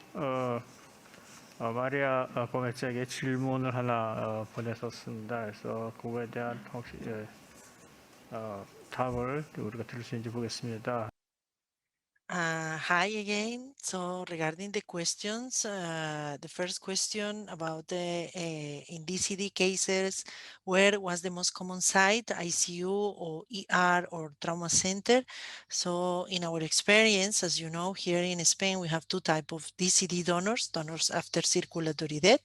마리아 고메츠에게 질문을 하나 보냈었습니다. 그래서 그거에 대한 혹시 답을 우리가 들을 수 있는지 보겠습니다. Hi again. So regarding the questions, the first question about the in DCD cases, where was the most common site, ICU or ER or trauma center? So in our experience, as you know, here in Spain, we have two types of DCD donors after circulatory death.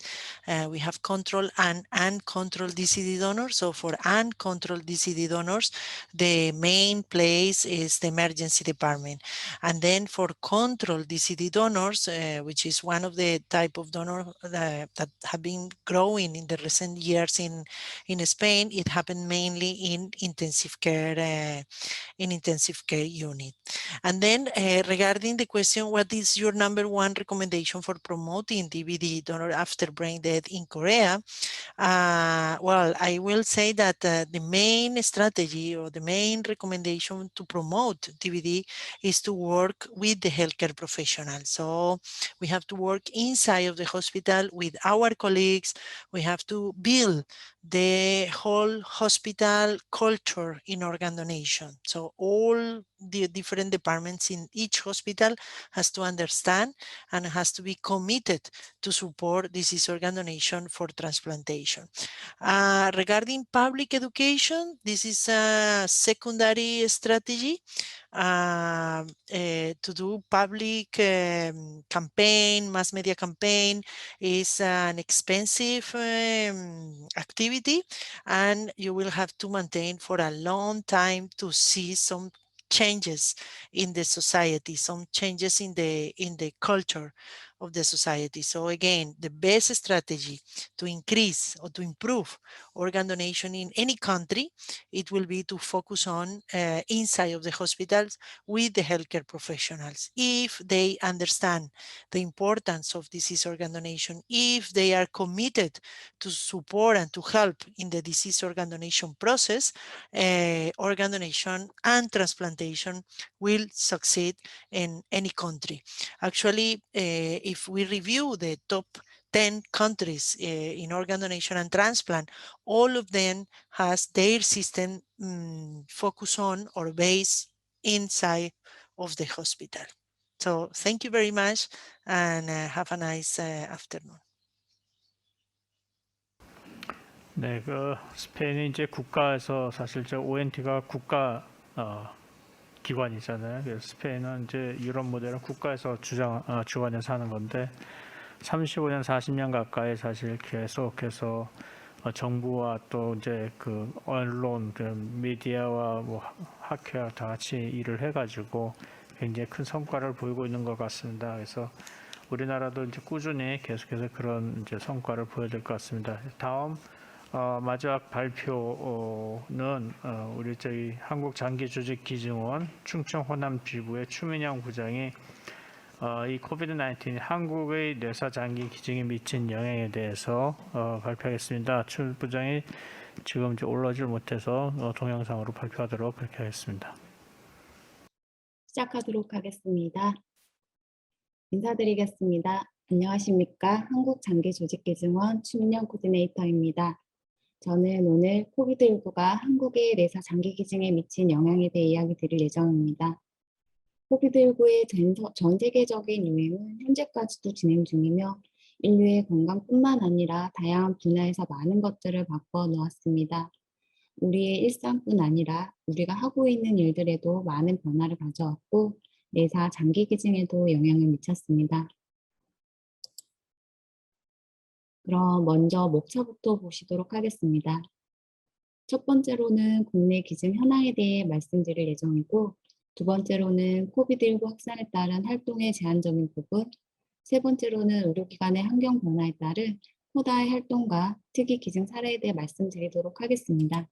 We have controlled and uncontrolled DCD donors. So for uncontrolled DCD donors, the main place is the emergency department. And then for controlled DCD donors, which is one of the type of donors that have been growing in the recent years in Spain, it happened mainly in intensive care unit. And then regarding the question, what is your number one recommendation for promoting DBD donor after brain death in Korea? Well, I will say that the main strategy or the main recommendation to promote DBD is to work with the healthcare professionals. So we have to work inside of the hospital with our colleagues. We have to build the whole hospital culture in organ donation. So all the different departments in each hospital has to understand and has to be committed to support disease organ donation for transplantation. Regarding public education, this is a secondary strategy to do public campaign, mass media campaign is an expensive activity, and you will have to maintain for a long time to see some changes in the society, some changes in the culture of the society. So again, the best strategy to increase or to improve organ donation in any country, it will be to focus on inside of the hospitals with the healthcare professionals. If they understand the importance of disease organ donation, if they are committed to support and to help in the disease organ donation process, organ donation and transplantation will succeed in any country. Actually, if we review the top 10 countries in organ donation and transplant, all of them has their system focus on or based inside of the hospital. So thank you very much and have a nice afternoon. 네, 그 스페인이 이제 국가에서 사실 저 ONT가 국가 기관이잖아요. 그래서 스페인은 이제 유럽 모델은 국가에서 주관해서 하는 건데 35년, 40년 가까이 사실 계속해서 정부와 또 이제 그 언론, 그 미디어와 뭐 학회와 다 같이 일을 해가지고 굉장히 큰 성과를 보이고 있는 것 같습니다. 그래서 우리나라도 이제 꾸준히 계속해서 그런 이제 성과를 보여야 될 것 같습니다. 다음 마지막 발표는 우리 저희 한국장기조직기증원 충청 호남 지부의 추민영 부장이 이 코비드-19 한국의 뇌사장기 기증에 미친 영향에 대해서 발표하겠습니다. 추 부장이 지금 이제 올라오질 못해서 동영상으로 발표하도록 그렇게 하겠습니다. 시작하도록 하겠습니다. 인사드리겠습니다. 안녕하십니까? 한국장기조직기증원 추민영 코디네이터입니다. 저는 오늘 코비드19가 한국의 뇌사 장기 기증에 미친 영향에 대해 이야기 드릴 예정입니다. 코비드19의 전 세계적인 유행은 현재까지도 진행 중이며 인류의 건강뿐만 아니라 다양한 분야에서 많은 것들을 바꿔 놓았습니다. 우리의 일상뿐 아니라 우리가 하고 있는 일들에도 많은 변화를 가져왔고 뇌사 장기 기증에도 영향을 미쳤습니다. 그럼 먼저 목차부터 보시도록 하겠습니다. 첫 번째로는 국내 기증 현황에 대해 말씀드릴 예정이고 두 번째로는 코비드19 확산에 따른 활동의 제한적인 부분, 세 번째로는 의료기관의 환경 변화에 따른 포다의 활동과 특이 기증 사례에 대해 말씀드리도록 하겠습니다.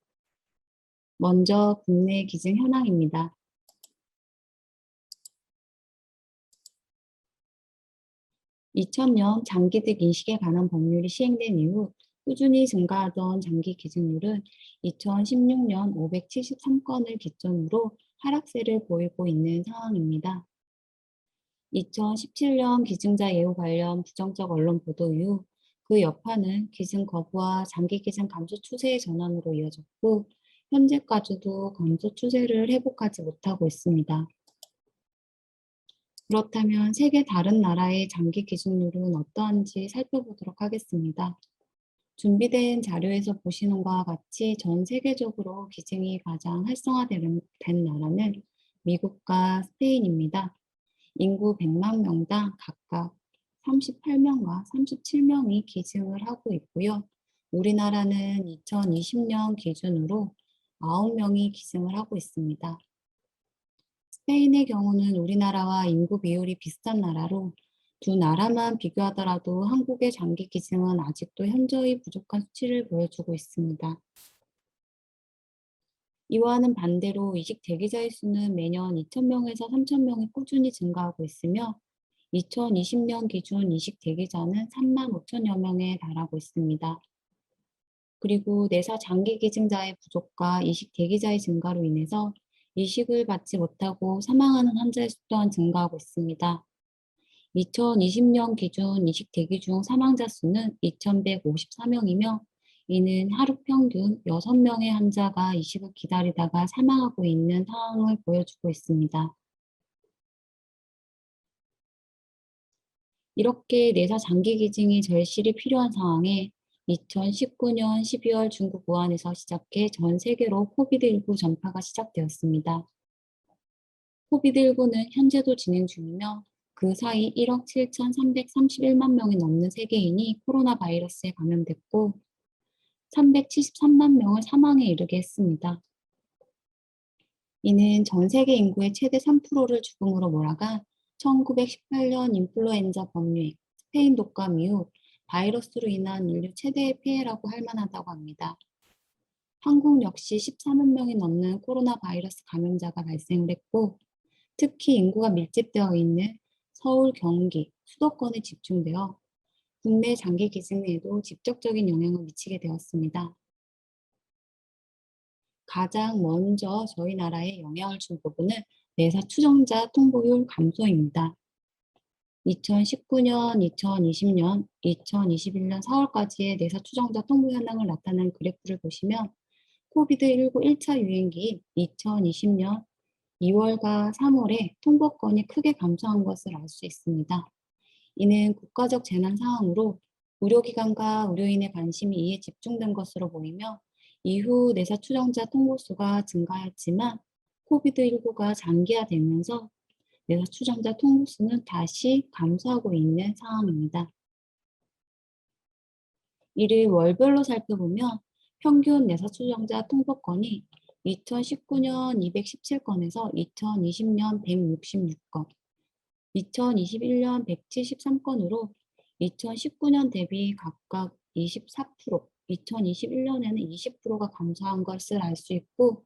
먼저 국내 기증 현황입니다. 2000년 장기득 인식에 관한 법률이 시행된 이후 꾸준히 증가하던 장기 기증률은 2016년 573건을 기준으로 하락세를 보이고 있는 상황입니다. 2017년 기증자 예우 관련 부정적 언론 보도 이후 그 여파는 기증 거부와 장기 기증 감소 추세의 전환으로 이어졌고 현재까지도 감소 추세를 회복하지 못하고 있습니다. 그렇다면 세계 다른 나라의 장기 기증률은 어떠한지 살펴보도록 하겠습니다. 준비된 자료에서 보시는 것과 같이 전 세계적으로 기증이 가장 활성화된 나라는 미국과 스페인입니다. 인구 100만 명당 각각 38명과 37명이 기증을 하고 있고요. 우리나라는 2020년 기준으로 9명이 기증을 하고 있습니다. 스페인의 경우는 우리나라와 인구 비율이 비슷한 나라로 두 나라만 비교하더라도 한국의 장기 기증은 아직도 현저히 부족한 수치를 보여주고 있습니다. 이와는 반대로 이식 대기자의 수는 매년 2,000명에서 3,000명이 꾸준히 증가하고 있으며 2020년 기준 이식 대기자는 35,000여 명에 달하고 있습니다. 그리고 뇌사 장기 기증자의 부족과 이식 대기자의 증가로 인해서 이식을 받지 못하고 사망하는 환자의 수 또한 증가하고 있습니다. 2020년 기준 이식 대기 중 사망자 수는 2,154명이며 이는 하루 평균 6명의 환자가 이식을 기다리다가 사망하고 있는 상황을 보여주고 있습니다. 이렇게 내사 장기 기증이 절실히 필요한 상황에 2019년 12월 중국 우한에서 시작해 전 세계로 코비드19 전파가 시작되었습니다. 코비드19는 현재도 진행 중이며 그 사이 1억 7,331만 명이 넘는 세계인이 코로나 바이러스에 감염됐고 373만 명을 사망에 이르게 했습니다. 이는 전 세계 인구의 최대 3%를 죽음으로 몰아가 1918년 인플루엔자 범유행, 스페인 독감 이후 바이러스로 인한 인류 최대의 피해라고 할 만하다고 합니다. 한국 역시 14만 명이 넘는 코로나 바이러스 감염자가 발생을 했고 특히 인구가 밀집되어 있는 서울, 경기, 수도권에 집중되어 국내 장기 기증에도 직접적인 영향을 미치게 되었습니다. 가장 먼저 저희 나라에 영향을 준 부분은 내사 추정자 통보율 감소입니다. 2019년, 2020년, 2021년 4월까지의 내사 추정자 통보 현황을 나타낸 그래프를 보시면 코비드19 1차 유행기인 2020년 2월과 3월에 통보건이 크게 감소한 것을 알 수 있습니다. 이는 국가적 재난 상황으로 의료기관과 의료인의 관심이 이에 집중된 것으로 보이며 이후 내사 추정자 통보수가 증가했지만 코비드19가 장기화되면서 내사 추정자 통보수는 다시 감소하고 있는 상황입니다. 이를 월별로 살펴보면 평균 내사 추정자 통보건이 2019년 217건에서 2020년 166건, 2021년 173건으로 2019년 대비 각각 24%, 2021년에는 20%가 감소한 것을 알 수 있고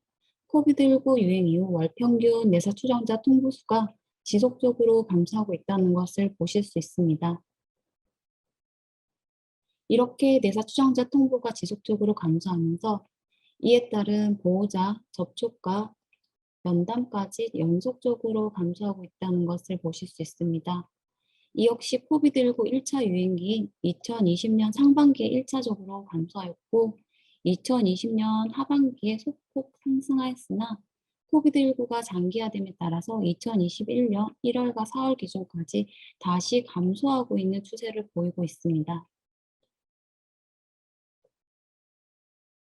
코비드19 유행 이후 월 평균 내사 추정자 통보수가 지속적으로 감소하고 있다는 것을 보실 수 있습니다. 이렇게 내사 추정자 통보가 지속적으로 감소하면서 이에 따른 보호자, 접촉과 면담까지 연속적으로 감소하고 있다는 것을 보실 수 있습니다. 이 역시 코비드19 1차 유행기인 2020년 상반기에 1차적으로 감소하였고 2020년 하반기에 소폭 상승하였으나 코비드19가 장기화됨에 따라서 2021년 1월과 4월 기준까지 다시 감소하고 있는 추세를 보이고 있습니다.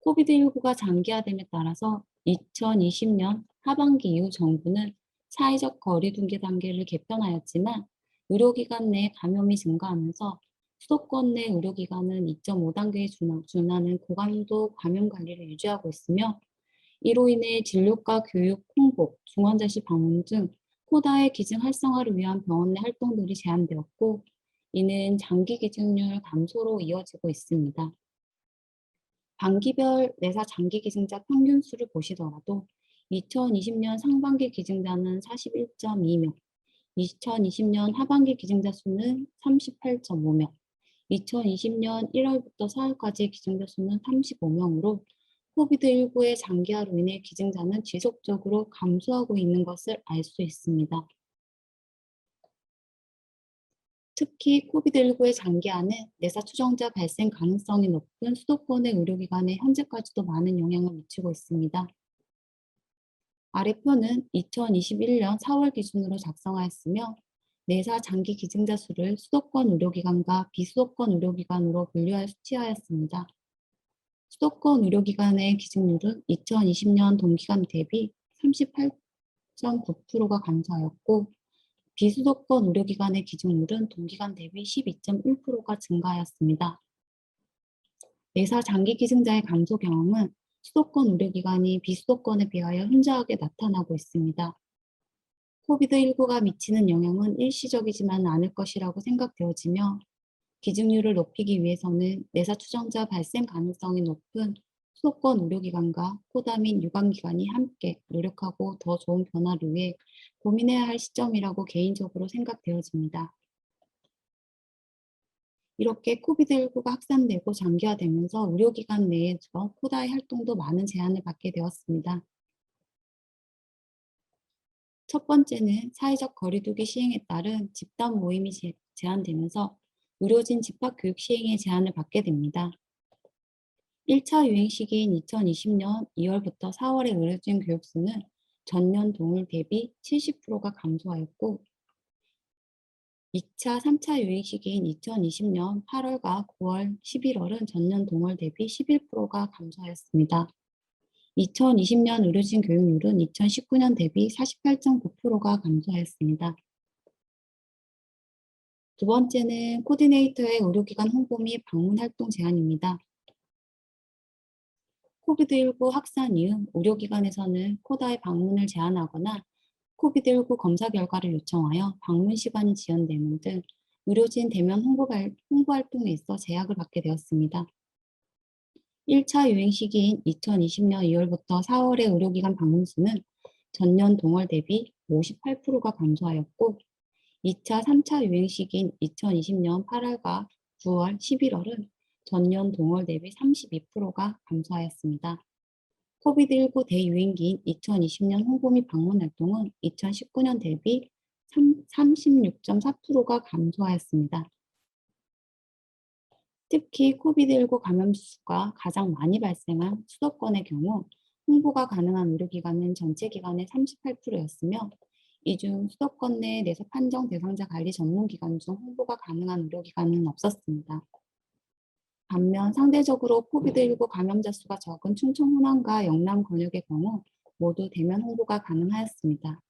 코비드19가 장기화됨에 따라서 2020년 하반기 이후 정부는 사회적 거리두기 단계를 개편하였지만 의료기관 내 감염이 증가하면서 수도권 내 의료기관은 2.5단계에 준하는 고강도 감염 관리를 유지하고 있으며 이로 인해 진료과 교육, 홍보, 중환자실 방문 등 코다의 기증 활성화를 위한 병원 내 활동들이 제한되었고 이는 장기 기증률 감소로 이어지고 있습니다. 반기별 내사 장기 기증자 평균 수를 보시더라도 2020년 상반기 기증자는 41.2명, 2020년 하반기 기증자 수는 38.5명, 2020년 1월부터 4월까지 기증자 수는 35명으로 코비드19의 장기화로 인해 기증자는 지속적으로 감소하고 있는 것을 알 수 있습니다. 특히 코비드19의 장기화는 내사 추정자 발생 가능성이 높은 수도권의 의료기관에 현재까지도 많은 영향을 미치고 있습니다. 아래표는 2021년 4월 기준으로 작성하였으며 내사 장기 기증자 수를 수도권 의료기관과 비수도권 의료기관으로 분류하여 수치하였습니다. 수도권 의료기관의 기증률은 2020년 동기간 대비 38.9%가 감소하였고 비수도권 의료기관의 기증률은 동기간 대비 12.1%가 증가하였습니다. 내사 장기 기증자의 감소 경험은 수도권 의료기관이 비수도권에 비하여 현저하게 나타나고 있습니다. 코비드19가 미치는 영향은 일시적이지만 않을 것이라고 생각되어지며 기증률을 높이기 위해서는 내사 추정자 발생 가능성이 높은 수도권 의료기관과 코다 및 유관기관이 함께 노력하고 더 좋은 변화를 위해 고민해야 할 시점이라고 개인적으로 생각되어집니다. 이렇게 코비드19가 확산되고 장기화되면서 의료기관 내에서 코다의 활동도 많은 제한을 받게 되었습니다. 첫 번째는 사회적 거리두기 시행에 따른 집단 모임이 제한되면서 의료진 집합교육 시행에 제한을 받게 됩니다. 1차 유행 시기인 2020년 2월부터 4월의 의료진 교육 수는 전년 동월 대비 70%가 감소하였고 2차, 3차 유행 시기인 2020년 8월과 9월, 11월은 전년 동월 대비 11%가 감소하였습니다. 2020년 의료진 교육률은 2019년 대비 48.9%가 감소하였습니다. 두 번째는 코디네이터의 의료기관 홍보 및 방문 활동 제한입니다. 코비드19 확산 이후 의료기관에서는 코다의 방문을 제한하거나 코비드19 검사 결과를 요청하여 방문 시간이 지연되는 등 의료진 대면 홍보 활동에 있어 제약을 받게 되었습니다. 1차 유행 시기인 2020년 2월부터 4월의 의료기관 방문 수는 전년 동월 대비 58%가 감소하였고 2차, 3차 유행 시기인 2020년 8월과 9월, 11월은 전년 동월 대비 32%가 감소하였습니다. 코비드19 대유행기인 2020년 홍보 및 방문 활동은 2019년 대비 36.4%가 감소하였습니다. 특히 코비드19 감염 수가 가장 많이 발생한 수도권의 경우 홍보가 가능한 의료기관은 전체 기관의 38%였으며 이 중 수도권 내 내사 판정 대상자 관리 전문기관 중 홍보가 가능한 의료기관은 없었습니다. 반면 상대적으로 코비드19 감염자 수가 적은 충청 호남과 영남 권역의 경우 모두 대면 홍보가 가능하였습니다.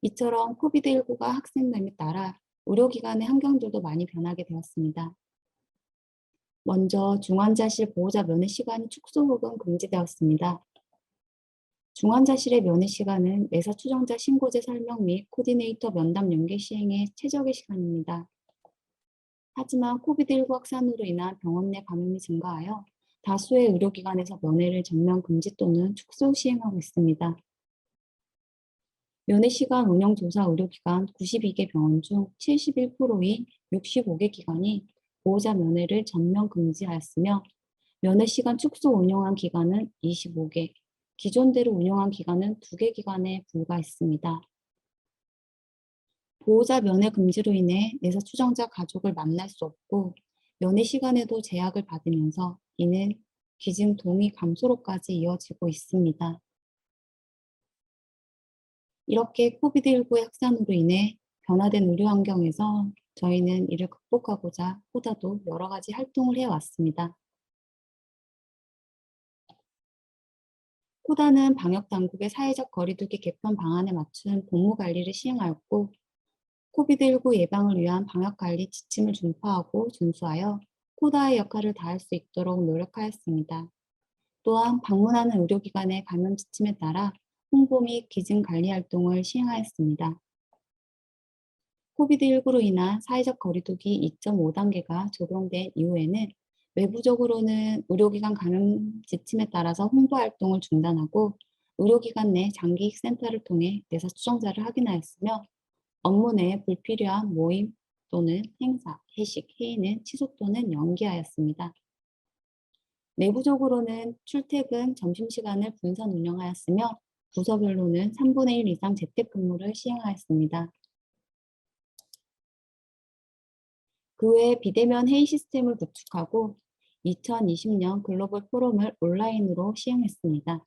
이처럼 코비드19가 확산됨에 따라 의료기관의 환경들도 많이 변하게 되었습니다. 먼저 중환자실 보호자 면회 시간이 축소 혹은 금지되었습니다. 중환자실의 면회 시간은 내사 추정자 신고제 설명 및 코디네이터 면담 연계 시행의 최적의 시간입니다. 하지만 코비드19 확산으로 인한 병원 내 감염이 증가하여 다수의 의료기관에서 면회를 전면 금지 또는 축소 시행하고 있습니다. 면회 시간 운영 조사 의료기관 92개 병원 중 71%인 65개 기관이 보호자 면회를 전면 금지하였으며 면회 시간 축소 운영한 기관은 25개, 기존대로 운영한 기관은 2개 기관에 불과했습니다. 보호자 면회 금지로 인해 내사 추정자 가족을 만날 수 없고 면회 시간에도 제약을 받으면서 이는 기증 동의 감소로까지 이어지고 있습니다. 이렇게 코비드19의 확산으로 인해 변화된 의료 환경에서 저희는 이를 극복하고자 보다도 여러 가지 활동을 해왔습니다. 코다는 방역당국의 사회적 거리두기 개편 방안에 맞춘 복무관리를 시행하였고 코비드19 예방을 위한 방역관리 지침을 준파하고 준수하여 코다의 역할을 다할 수 있도록 노력하였습니다. 또한 방문하는 의료기관의 감염 지침에 따라 홍보 및 기증 관리 활동을 시행하였습니다. 코비드19로 인한 사회적 거리두기 2.5단계가 적용된 이후에는 외부적으로는 의료기관 감염 지침에 따라서 홍보 활동을 중단하고 의료기관 내 장기익센터를 통해 내사 추정자를 확인하였으며 업무 내에 불필요한 모임 또는 행사, 회식, 회의는 취소 또는 연기하였습니다. 내부적으로는 출퇴근, 점심시간을 분산 운영하였으며 부서별로는 3분의 1 이상 재택근무를 시행하였습니다. 그 외 비대면 회의 시스템을 구축하고 2020년 글로벌 포럼을 온라인으로 시행했습니다.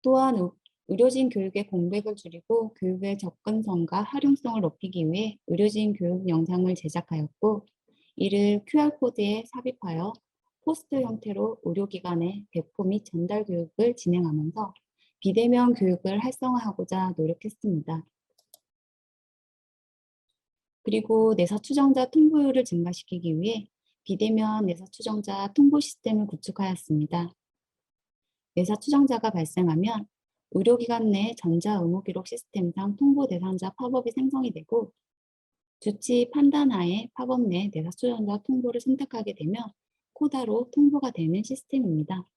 또한 의료진 교육의 공백을 줄이고 교육의 접근성과 활용성을 높이기 위해 의료진 교육 영상을 제작하였고 이를 QR코드에 삽입하여 포스터 형태로 의료기관에 배포 및 전달 교육을 진행하면서 비대면 교육을 활성화하고자 노력했습니다. 그리고 내사 추정자 통보율을 증가시키기 위해 비대면 내사 추정자 통보 시스템을 구축하였습니다. 내사 추정자가 발생하면 의료기관 내 전자의무기록 시스템상 통보 대상자 팝업이 생성이 되고 주치 판단하에 팝업 내 내사 추정자 통보를 선택하게 되면 코다로 통보가 되는 시스템입니다.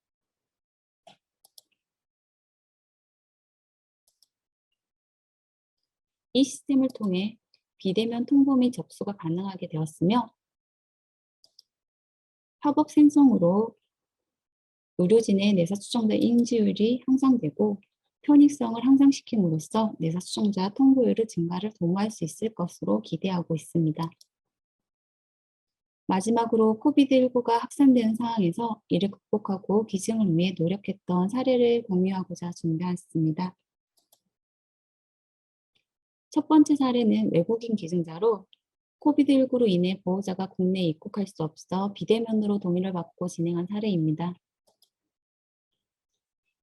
이 시스템을 통해 비대면 통보 및 접수가 가능하게 되었으며 팝업 생성으로 의료진의 내사 추정자 인지율이 향상되고 편익성을 향상시킴으로써 내사 추정자 통보율의 증가를 도모할 수 있을 것으로 기대하고 있습니다. 마지막으로 코비드19가 확산되는 상황에서 이를 극복하고 기증을 위해 노력했던 사례를 공유하고자 준비했습니다. 첫 번째 사례는 외국인 기증자로 코비드19로 인해 보호자가 국내에 입국할 수 없어 비대면으로 동의를 받고 진행한 사례입니다.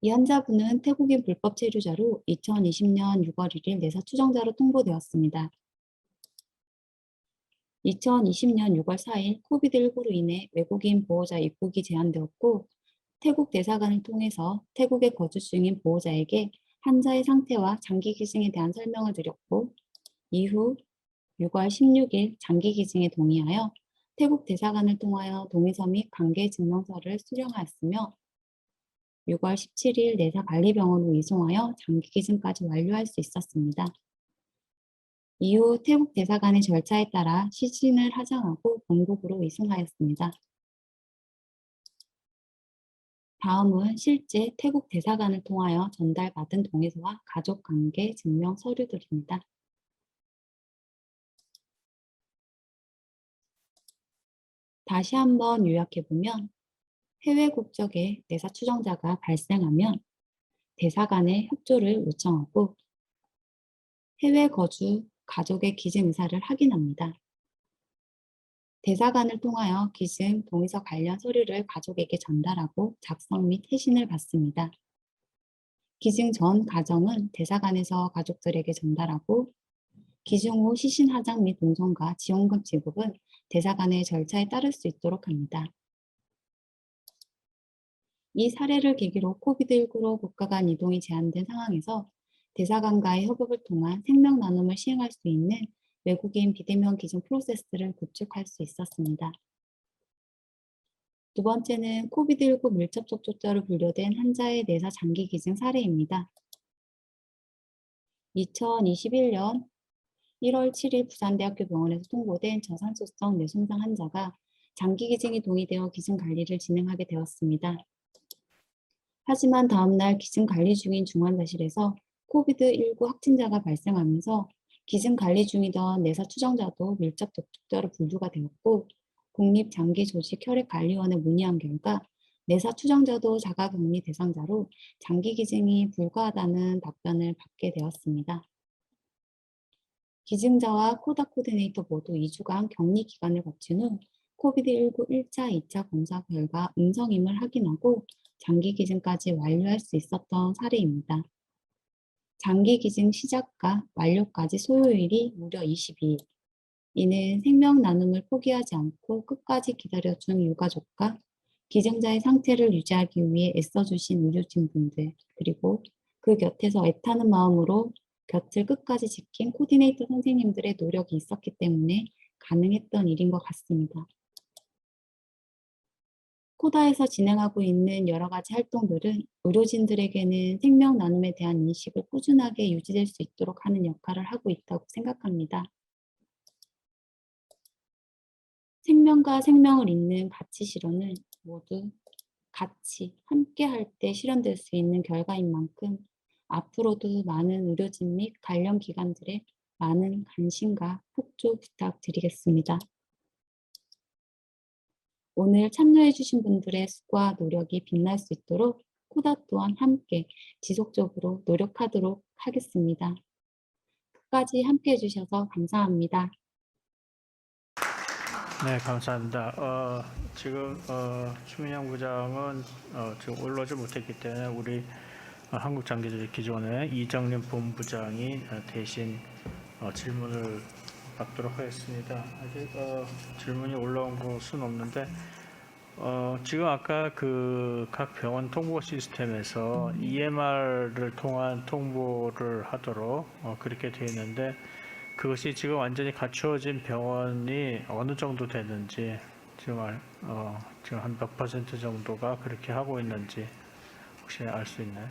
이 환자분은 태국인 불법 체류자로 2020년 6월 1일 내사 추정자로 통보되었습니다. 2020년 6월 4일 코비드19로 인해 외국인 보호자 입국이 제한되었고 태국 대사관을 통해서 태국에 거주 중인 보호자에게 환자의 상태와 장기 기증에 대한 설명을 드렸고 이후 6월 16일 장기 기증에 동의하여 태국 대사관을 통하여 동의서 및 관계 증명서를 수령하였으며 6월 17일 내사관리병원으로 이송하여 장기 기증까지 완료할 수 있었습니다. 이후 태국 대사관의 절차에 따라 시신을 하장하고 본국으로 이송하였습니다. 다음은 실제 태국 대사관을 통하여 전달받은 동의서와 가족관계 증명 서류들입니다. 다시 한번 요약해보면 해외 국적의 내사 추정자가 발생하면 대사관에 협조를 요청하고 해외 거주 가족의 기증 의사를 확인합니다. 대사관을 통하여 기증 동의서 관련 서류를 가족에게 전달하고 작성 및 회신을 받습니다. 기증 전 과정은 대사관에서 가족들에게 전달하고 기증 후 시신 하장 및 동선과 지원금 지급은 대사관의 절차에 따를 수 있도록 합니다. 이 사례를 계기로 코비드19로 국가 간 이동이 제한된 상황에서 대사관과의 협업을 통한 생명 나눔을 시행할 수 있는 외국인 비대면 기증 프로세스를 구축할 수 있었습니다. 두 번째는 코비드19 밀접 접촉자로 분류된 환자의 내사 장기 기증 사례입니다. 2021년 1월 7일 부산대학교 병원에서 통보된 저산소성 뇌손상 환자가 장기 기증이 동의되어 기증 관리를 진행하게 되었습니다. 하지만 다음날 기증 관리 중인 중환자실에서 코비드19 확진자가 발생하면서 기증 관리 중이던 내사 추정자도 밀접 접촉자로 분류가 되었고 국립장기조직혈액관리원에 문의한 결과 내사 추정자도 자가격리 대상자로 장기 기증이 불가하다는 답변을 받게 되었습니다. 기증자와 코다 코디네이터 모두 2주간 격리 기간을 거친 후 코비드19 1차, 2차 검사 결과 음성임을 확인하고 장기 기증까지 완료할 수 있었던 사례입니다. 장기 기증 시작과 완료까지 소요일이 무려 22일. 이는 생명 나눔을 포기하지 않고 끝까지 기다려준 유가족과 기증자의 상태를 유지하기 위해 애써주신 의료진분들, 그리고 그 곁에서 애타는 마음으로 곁을 끝까지 지킨 코디네이터 선생님들의 노력이 있었기 때문에 가능했던 일인 것 같습니다. 코다에서 진행하고 있는 여러 가지 활동들은 의료진들에게는 생명 나눔에 대한 인식을 꾸준하게 유지될 수 있도록 하는 역할을 하고 있다고 생각합니다. 생명과 생명을 잇는 가치 실현은 모두 같이 함께 할 때 실현될 수 있는 결과인 만큼 앞으로도 많은 의료진 및 관련 기관들의 많은 관심과 협조 부탁드리겠습니다. 오늘 참여해주신 분들의 수고와 노력이 빛날 수 있도록 코다 또한 함께 지속적으로 노력하도록 하겠습니다. 끝까지 함께 해주셔서 감사합니다. 네, 감사합니다. 지금 추민영 부장은 지금 올라오지 못했기 때문에 우리 한국장기조직기존의 이정림 본부장이 대신 질문을 받도록 하겠습니다. 아직 질문이 올라온 것은 없는데 지금 아까 그 각 병원 통보 시스템에서 EMR을 통한 통보를 하도록 그렇게 되어 있는데 그것이 지금 완전히 갖추어진 병원이 어느 정도 되는지 지금 한 몇 % 정도가 그렇게 하고 있는지 혹시 알 수 있나요?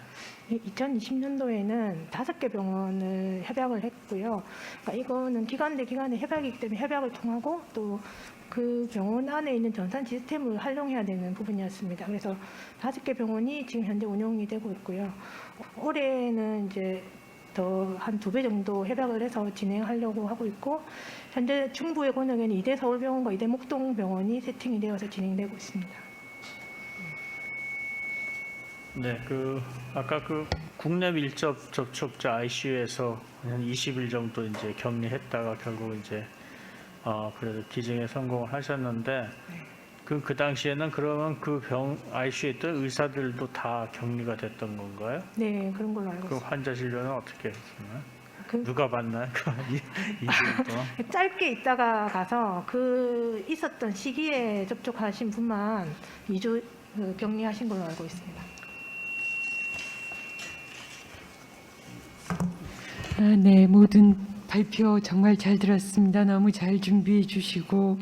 2020년도에는 5개 병원을 협약을 했고요. 그러니까 이거는 기관 대 기관의 협약이기 때문에 협약을 통하고 또 그 병원 안에 있는 전산 시스템을 활용해야 되는 부분이었습니다. 그래서 5개 병원이 지금 현재 운영이 되고 있고요. 올해는 이제 더 한 2배 정도 협약을 해서 진행하려고 하고 있고 현재 중부의 권역에는 이대 서울병원과 이대 목동병원이 세팅이 되어서 진행되고 있습니다. 네, 아까 국내 밀접 접촉자 ICU에서 한 20일 정도 이제 격리했다가 결국 이제 그래도 기증에 성공을 하셨는데 그 당시에는 그러면 그 ICU에 있던 의사들도 다 격리가 됐던 건가요? 네, 그런 걸로 알고 그 있습니다. 환자 진료는 어떻게 했나요? 그- 누가 봤나요? 2주일 동안? 짧게 있다가 가서 그 있었던 시기에 접촉하신 분만 2주 격리하신 걸로 알고 있습니다. 네, 모든 발표 정말 잘 들었습니다. 너무 잘 준비해 주시고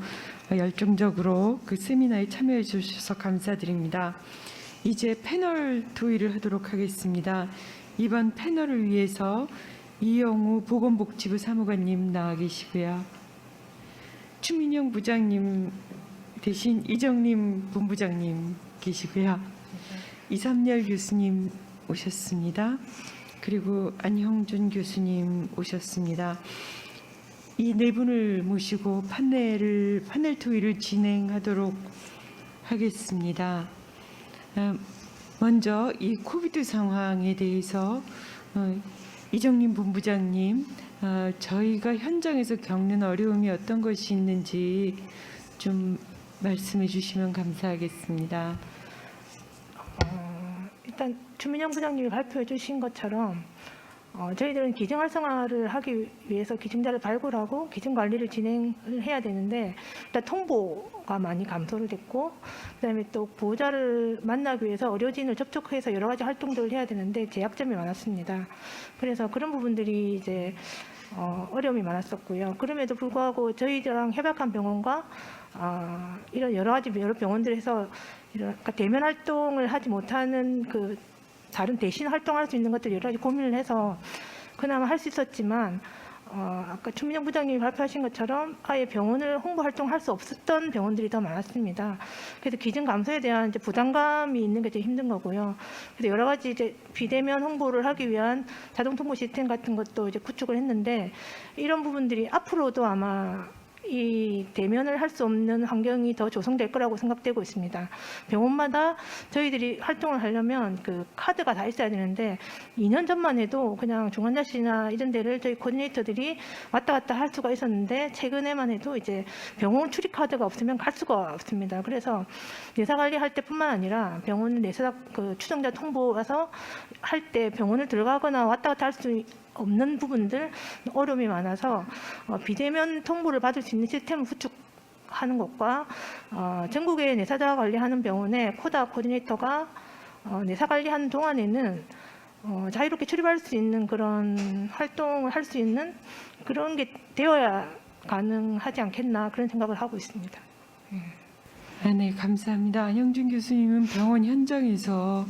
열정적으로 그 세미나에 참여해 주셔서 감사드립니다. 이제 패널 토의를 하도록 하겠습니다. 이번 패널을 위해서 이영우 보건복지부 사무관님 나와 계시고요. 추민영 부장님 대신 이정림 본부장님 계시고요. 이삼열 교수님 오셨습니다. 그리고 안형준 교수님 오셨습니다. 이 네 분을 모시고 패널 토의를 진행하도록 하겠습니다. 먼저 이 코비드 상황에 대해서 이정림 본부장님, 저희가 현장에서 겪는 어려움이 어떤 것이 있는지 좀 말씀해 주시면 감사하겠습니다. 일단 추민영 부장님이 발표해 주신 것처럼 저희들은 기증 활성화를 하기 위해서 기증자를 발굴하고 기증 관리를 진행을 해야 되는데 일단 통보가 많이 감소를 됐고 그다음에 또 보호자를 만나기 위해서 의료진을 접촉해서 여러 가지 활동들을 해야 되는데 제약점이 많았습니다. 그래서 그런 부분들이 이제 어려움이 많았었고요. 그럼에도 불구하고 저희들랑 협약한 병원과 이런 여러 가지 병원들에서 이런 대면 활동을 하지 못하는 그 다른 대신 활동할 수 있는 것들 여러 가지 고민을 해서 그나마 할 수 있었지만 아까 추민영 부장님이 발표하신 것처럼 아예 병원을 홍보 활동할 수 없었던 병원들이 더 많았습니다. 그래서 기증 감소에 대한 이제 부담감이 있는 게 제일 힘든 거고요. 그래서 여러 가지 이제 비대면 홍보를 하기 위한 자동 통보 시스템 같은 것도 이제 구축을 했는데 이런 부분들이 앞으로도 아마 이 대면을 할 수 없는 환경이 더 조성될 거라고 생각되고 있습니다. 병원마다 저희들이 활동을 하려면 그 카드가 다 있어야 되는데 2년 전만 해도 그냥 중환자실이나 이런 데를 저희 코디네이터들이 왔다 갔다 할 수가 있었는데 최근에만 해도 이제 병원 출입 카드가 없으면 갈 수가 없습니다. 그래서 내사 관리할 때뿐만 아니라 병원 내사 그 추정자 통보 와서 할 때 병원을 들어가거나 왔다 갔다 할 수 없는 부분들 어려움이 많아서 비대면 통보를 받을 수 있는 시스템을 구축하는 것과 전국에 내사자 관리하는 병원에 코다 코디네이터가 내사 관리하는 동안에는 자유롭게 출입할 수 있는 그런 활동을 할 수 있는 그런 게 되어야 가능하지 않겠나 그런 생각을 하고 있습니다. 네, 감사합니다. 안영준 교수님은 병원 현장에서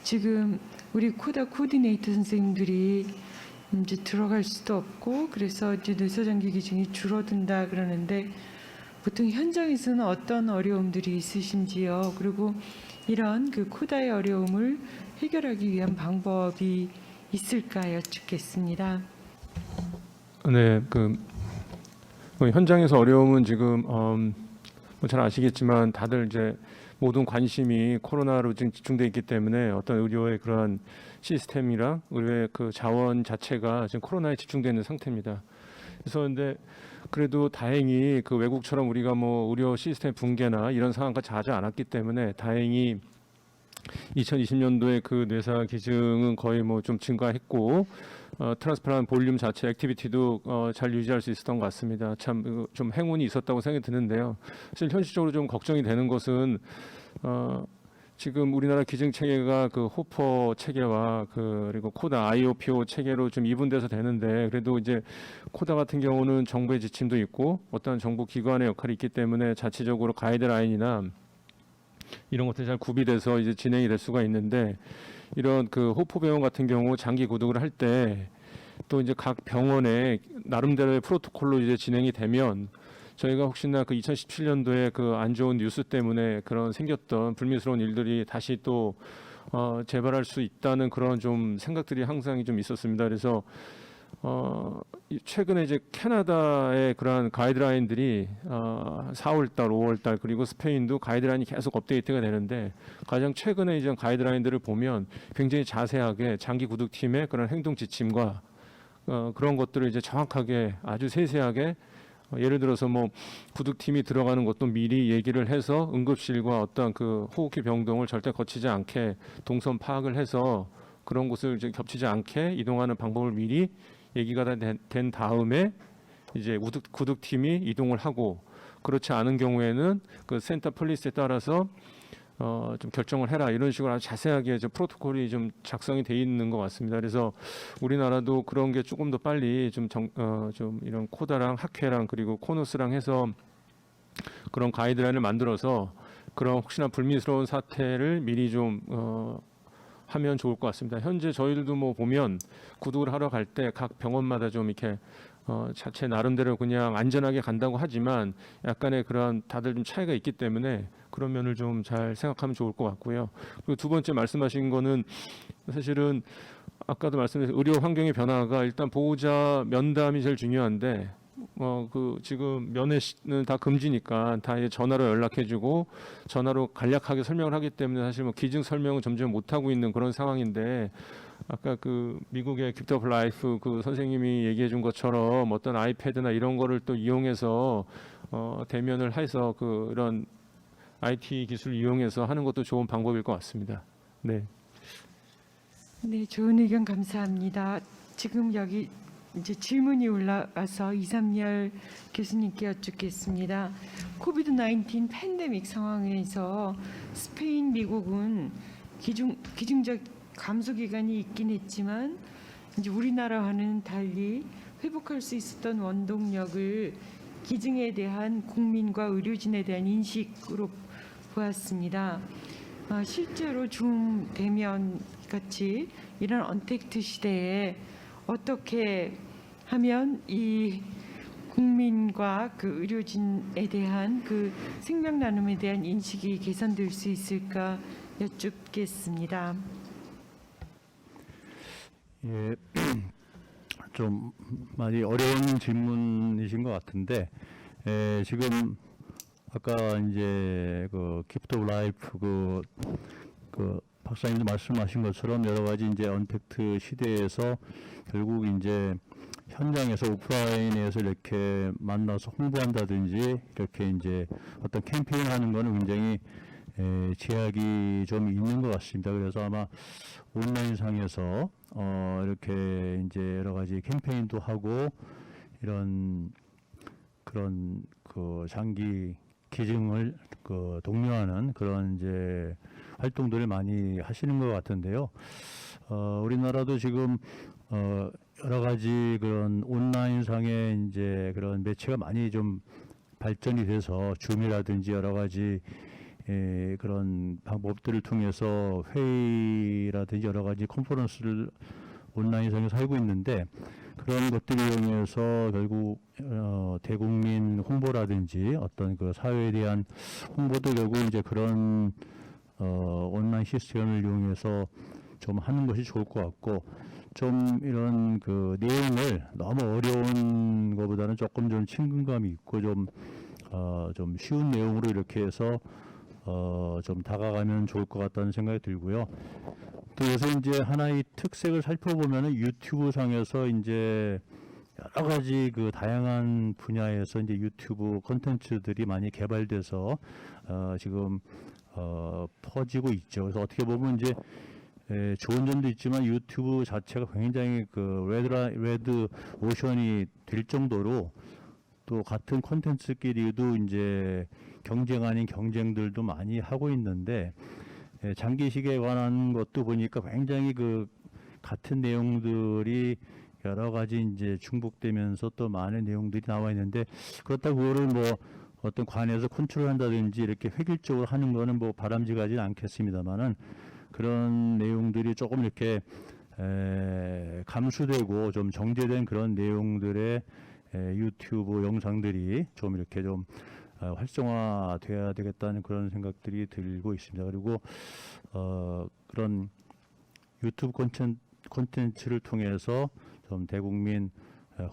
지금 우리 코다 코디네이터 선생님들이 이제 들어갈 수도 없고 그래서 이제 뇌사장기 기증이 줄어든다 그러는데 보통 현장에서는 어떤 어려움들이 있으신지요? 그리고 이런 그 코다의 어려움을 해결하기 위한 방법이 있을까 여쭙겠습니다. 네, 현장에서 어려움은 지금 잘 아시겠지만 다들 이제 모든 관심이 코로나로 지금 집중돼 있기 때문에 어떤 의료의 그러한 시스템이랑 의료의 그 자원 자체가 지금 코로나에 집중되어 있는 상태입니다. 그래서 근데 그래도 다행히 그 외국처럼 우리가 뭐 의료 시스템 붕괴나 이런 상황과 자주 않았기 때문에 다행히 2020년도에 그 뇌사 기증은 거의 뭐 좀 증가했고 트랜스플란트 볼륨 자체 액티비티도 잘 유지할 수 있었던 것 같습니다. 참 좀 행운이 있었다고 생각이 드는데요. 사실 현실적으로 좀 걱정이 되는 것은 지금 우리나라 기증 체계가 그 호퍼 체계와 그리고 코다 IOPO 체계로 좀 이분돼서 되는데 그래도 이제 코다 같은 경우는 정부의 지침도 있고 어떤 정부 기관의 역할이 있기 때문에 자체적으로 가이드라인이나 이런 것들이 잘 구비돼서 이제 진행이 될 수가 있는데 이런 그 호포병원 같은 경우 장기 구독을 할 때 또 이제 각 병원에 나름대로의 프로토콜로 이제 진행이 되면 저희가 혹시나 그 2017년도에 그 안 좋은 뉴스 때문에 그런 생겼던 불미스러운 일들이 다시 또 재발할 수 있다는 그런 좀 생각들이 항상 좀 있었습니다. 그래서 최근에 이제 캐나다의 그러한 가이드라인들이 4월달, 5월달 그리고 스페인도 가이드라인이 계속 업데이트가 되는데 가장 최근에 이제 가이드라인들을 보면 굉장히 자세하게 장기 구독팀의 그런 행동 지침과 그런 것들을 이제 정확하게 아주 세세하게 예를 들어서 뭐 구독팀이 들어가는 것도 미리 얘기를 해서 응급실과 어떤 그 호흡기 병동을 절대 거치지 않게 동선 파악을 해서 그런 곳을 이제 겹치지 않게 이동하는 방법을 미리 얘기가 된 다음에 이제 구독팀이 이동을 하고 그렇지 않은 경우에는 그 센터 폴리스에 따라서 좀 결정을 해라 이런 식으로 아주 자세하게 좀 프로토콜이 좀 작성이 돼 있는 것 같습니다. 그래서 우리나라도 그런 게 조금 더 빨리 좀 이런 코다랑 학회랑 그리고 코노스랑 해서 그런 가이드라인을 만들어서 그런 혹시나 불미스러운 사태를 미리 좀 하면 좋을 것 같습니다. 현재 저희들도 뭐 보면 구독을 하러 갈 때 각 병원마다 좀 이렇게 자체 나름대로 그냥 안전하게 간다고 하지만 약간의 그런 다들 좀 차이가 있기 때문에 그런 면을 좀 잘 생각하면 좋을 것 같고요. 그리고 두 번째 말씀하신 거는 사실은 아까도 말씀드린 의료 환경의 변화가 일단 보호자 면담이 제일 중요한데 그 지금 면회는 다 금지니까 다 이제 전화로 연락해주고 전화로 간략하게 설명을 하기 때문에 사실 뭐 기증 설명은 점점 못 하고 있는 그런 상황인데 아까 그 미국의 기프트 오브 라이프 그 선생님이 얘기해준 것처럼 어떤 아이패드나 이런 거를 또 이용해서 대면을 해서 그런 IT 기술을 이용해서 하는 것도 좋은 방법일 것 같습니다. 네. 네, 좋은 의견 감사합니다. 지금 여기 이제 질문이 올라와서 이삼열 교수님께 여쭙겠습니다. 코비드 19 팬데믹 상황에서 스페인, 미국은 기중적 감소 기간이 있긴 했지만 이제 우리나라와는 달리 회복할 수 있었던 원동력을 기증에 대한 국민과 의료진에 대한 인식으로 보았습니다. 실제로 줌 대면 같이 이런 언택트 시대에 어떻게 하면 이 국민과 그 의료진에 대한 그 생명 나눔에 대한 인식이 개선될 수 있을까 여쭙겠습니다. 예, 좀 많이 어려운 질문이신 것 같은데 지금 아까 이제 그 기프트 오브 라이프 그 박사님도 말씀하신 것처럼 여러 가지 이제 언택트 시대에서 결국 이제 현장에서 오프라인에서 이렇게 만나서 홍보한다든지 이렇게 이제 어떤 캠페인 하는 거는 굉장히 제약이 좀 있는 것 같습니다. 그래서 아마 온라인상에서 이렇게 이제 여러 가지 캠페인도 하고 이런 그런 그 장기 기증을 그 독려하는 그런 이제 활동들을 많이 하시는 것 같은데요. 우리나라도 지금 여러 가지 그런 온라인상의 이제 그런 매체가 많이 좀 발전이 돼서 줌이라든지 여러 가지 그런 방법들을 통해서 회의라든지 여러 가지 컨퍼런스를 온라인상에서 하고 있는데 그런 것들을 이용해서 결국 대국민 홍보라든지 어떤 그 사회에 대한 홍보도 결국 이제 그런 온라인 시스템을 이용해서 좀 하는 것이 좋을 것 같고 좀 이런 그 내용을 너무 어려운 것보다는 조금 좀 친근감이 있고 좀 쉬운 내용으로 이렇게 해서 좀 다가가면 좋을 것 같다는 생각이 들고요. 또 요새 이제 하나의 특색을 살펴보면은 유튜브 상에서 이제 여러 가지 그 다양한 분야에서 이제 유튜브 콘텐츠들이 많이 개발돼서 지금 퍼지고 있죠. 그래서 어떻게 보면 이제 좋은 점도 있지만 유튜브 자체가 굉장히 그 레드 오션이 될 정도로 또 같은 콘텐츠끼리도 이제 경쟁 아닌 경쟁들도 많이 하고 있는데 장기식에 관한 것도 보니까 굉장히 그 같은 내용들이 여러 가지 이제 중복되면서 또 많은 내용들이 나와 있는데 그렇다고 그거를 뭐 어떤 관에서 컨트롤한다든지 이렇게 획일적으로 하는 거는 뭐 바람직하지는 않겠습니다만은 그런 내용들이 조금 이렇게 감수되고 좀 정제된 그런 내용들의 유튜브 영상들이 좀 이렇게 좀 활성화돼야 되겠다는 그런 생각들이 들고 있습니다. 그리고 그런 유튜브 콘텐츠를 통해서 좀 대국민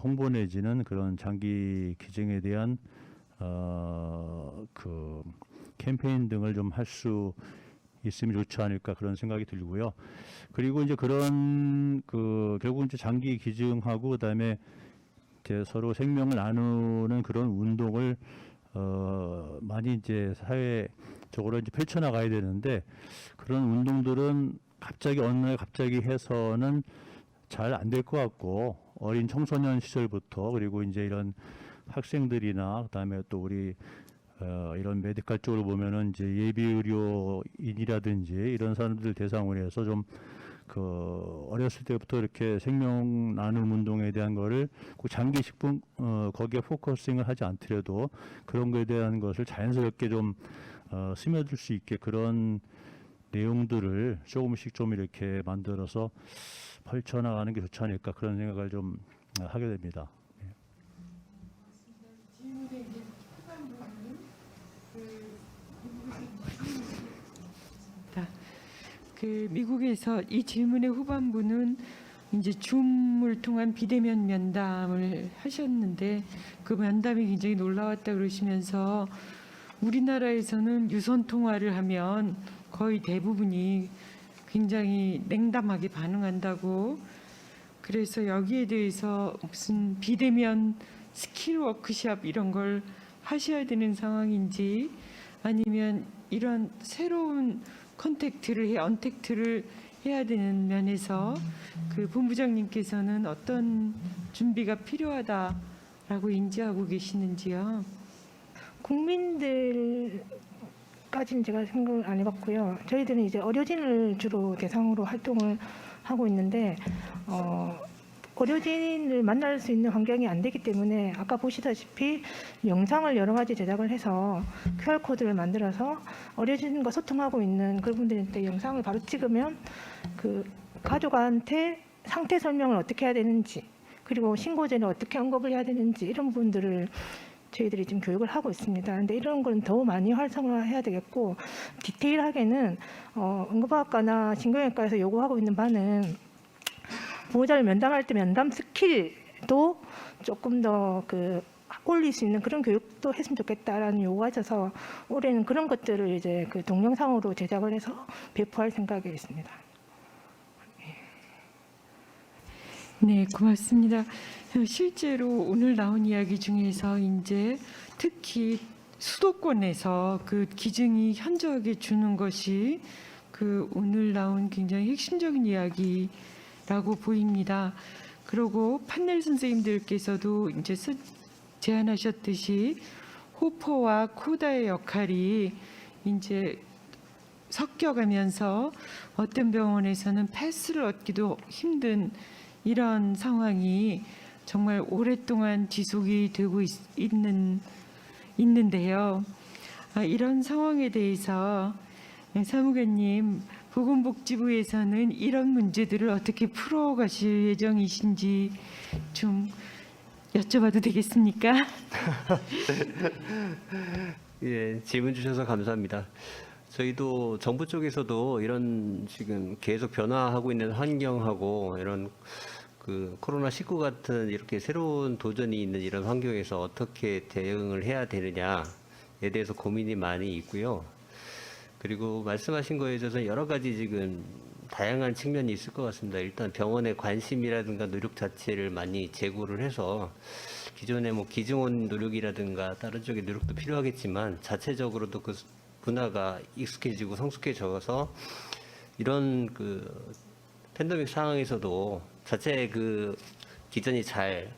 홍보 내지는 그런 장기 기증에 대한 그 캠페인 등을 좀 할 수 있으면 좋지 않을까 그런 생각이 들고요. 그리고 이제 그런 결국 이제 장기 기증하고 그다음에 이제 서로 생명을 나누는 그런 운동을 많이 이제 사회적으로 이제 펼쳐나가야 되는데 그런 운동들은 갑자기 어느 날 갑자기 해서는 잘 안 될 것 같고 어린 청소년 시절부터 그리고 이제 이런 학생들이나 그다음에 또 우리 이런 메디컬 쪽으로 보면은 이제 예비 의료인이라든지 이런 사람들 대상으로 해서 좀 어렸을 때부터 이렇게 생명 나눔 운동에 대한 거를 꼭 장기식품 거기에 포커싱을 하지 않더라도 그런 거에 대한 것을 자연스럽게 좀 스며들 수 있게 그런 내용들을 조금씩 좀 이렇게 만들어서 펼쳐나가는 게 좋지 않을까 그런 생각을 좀 하게 됩니다. 미국에서 이 질문의 후반부는 이제 줌을 통한 비대면 면담을 하셨는데 그 면담이 굉장히 놀라웠다 그러시면서 우리나라에서는 유선 통화를 하면 거의 대부분이 굉장히 냉담하게 반응한다고 그래서 여기에 대해서 무슨 비대면 스킬 워크숍 이런 걸 하셔야 되는 상황인지 아니면 이런 새로운 언택트를 해야 되는 면에서 그 본부장님께서는 어떤 준비가 필요하다라고 인지하고 계시는지요? 국민들까지는 제가 생각을 안 해봤고요. 저희들은 이제 어려진을 주로 대상으로 활동을 하고 있는데 어려진을 만날 수 있는 환경이 안 되기 때문에 아까 보시다시피 영상을 여러 가지 제작을 해서 QR코드를 만들어서 어려진과 소통하고 있는 그분들한테 영상을 바로 찍으면 그 가족한테 상태 설명을 어떻게 해야 되는지 그리고 신고제는 어떻게 언급을 해야 되는지 이런 부분들을 저희들이 지금 교육을 하고 있습니다. 그런데 이런 건 더 많이 활성화해야 되겠고 디테일하게는 응급학과나 신경외과에서 요구하고 있는 바는 보호자를 면담할 때 면담 스킬도 조금 더 올릴 수 있는 그런 교육도 했으면 좋겠다라는 요구가 있어서 올해는 그런 것들을 이제 그 동영상으로 제작을 해서 배포할 생각이 있습니다. 네, 고맙습니다. 실제로 오늘 나온 이야기 중에서 이제 특히 수도권에서 그 기증이 현저하게 주는 것이 그 오늘 나온 굉장히 핵심적인 이야기라고 보입니다. 그리고 판넬 선생님들께서도 이제 제안하셨듯이 호퍼와 코다의 역할이 이제 섞여가면서 어떤 병원에서는 패스를 얻기도 힘든 이런 상황이 정말 오랫동안 지속이 되고 있는데요. 이런 상황에 대해서 사무관님, 보건복지부에서는 이런 문제들을 어떻게 풀어가실 예정이신지 좀 여쭤봐도 되겠습니까? 예, 질문 주셔서 감사합니다. 저희도 정부 쪽에서도 이런 지금 계속 변화하고 있는 환경하고 이런 그 코로나19 같은 이렇게 새로운 도전이 있는 이런 환경에서 어떻게 대응을 해야 되느냐에 대해서 고민이 많이 있고요. 그리고 말씀하신 거에 대해서 여러 가지 지금 다양한 측면이 있을 것 같습니다. 일단 병원의 관심이라든가 노력 자체를 많이 제고를 해서 기존의 뭐 기증원 노력이라든가 다른 쪽의 노력도 필요하겠지만 자체적으로도 그 문화가 익숙해지고 성숙해져서 이런 그 팬데믹 상황에서도 자체 그 기전이 잘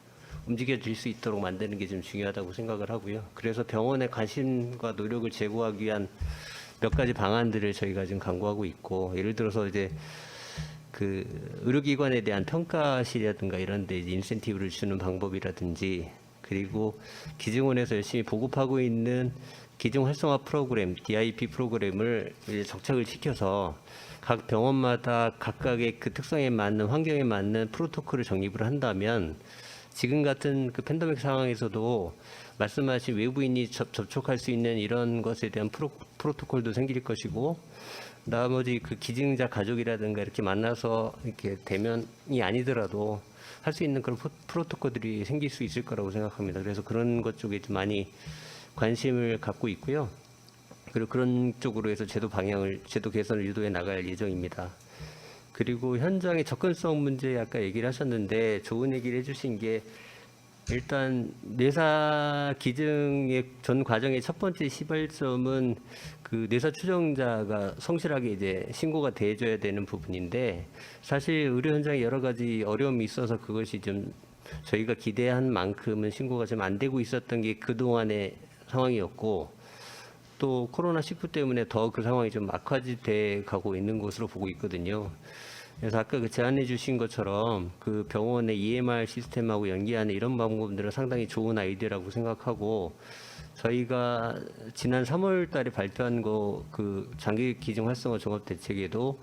움직여질 수 있도록 만드는 게 좀 중요하다고 생각을 하고요. 그래서 병원의 관심과 노력을 제고하기 위한 몇 가지 방안들을 저희가 지금 강구하고 있고, 예를 들어서 이제 그 의료기관에 대한 평가실이라든가 이런 데 인센티브를 주는 방법이라든지, 그리고 기증원에서 열심히 보급하고 있는 기증 활성화 프로그램, DIP 프로그램을 이제 정착을 시켜서 각 병원마다 각각의 그 특성에 맞는, 환경에 맞는 프로토콜을 정립을 한다면 지금 같은 그 팬데믹 상황에서도 말씀하신 외부인이 접촉할 수 있는 이런 것에 대한 프로토콜도 생길 것이고, 나머지 그 기증자 가족이라든가 이렇게 만나서 이렇게 대면이 아니더라도 할 수 있는 그런 프로토콜들이 생길 수 있을 거라고 생각합니다. 그래서 그런 것 쪽에 좀 많이 관심을 갖고 있고요. 그리고 그런 쪽으로 해서 제도 개선을 유도해 나갈 예정입니다. 그리고 현장의 접근성 문제 아까 얘기를 하셨는데 좋은 얘기를 해주신 게, 일단 뇌사 기증의 전 과정의 첫 번째 시발점은 그 뇌사 추정자가 성실하게 이제 신고가 돼줘야 되는 부분인데, 사실 의료 현장에 여러 가지 어려움이 있어서 그것이 좀 저희가 기대한 만큼은 신고가 좀 안 되고 있었던 게 그동안의 상황이었고, 또 코로나19 때문에 더 그 상황이 좀 악화돼 가고 있는 것으로 보고 있거든요. 그래서 아까 그 제안해 주신 것처럼 그 병원의 EMR 시스템하고 연계하는 이런 방법들은 상당히 좋은 아이디어라고 생각하고, 저희가 지난 3월 달에 발표한 그 장기 기증 활성화 종합 대책에도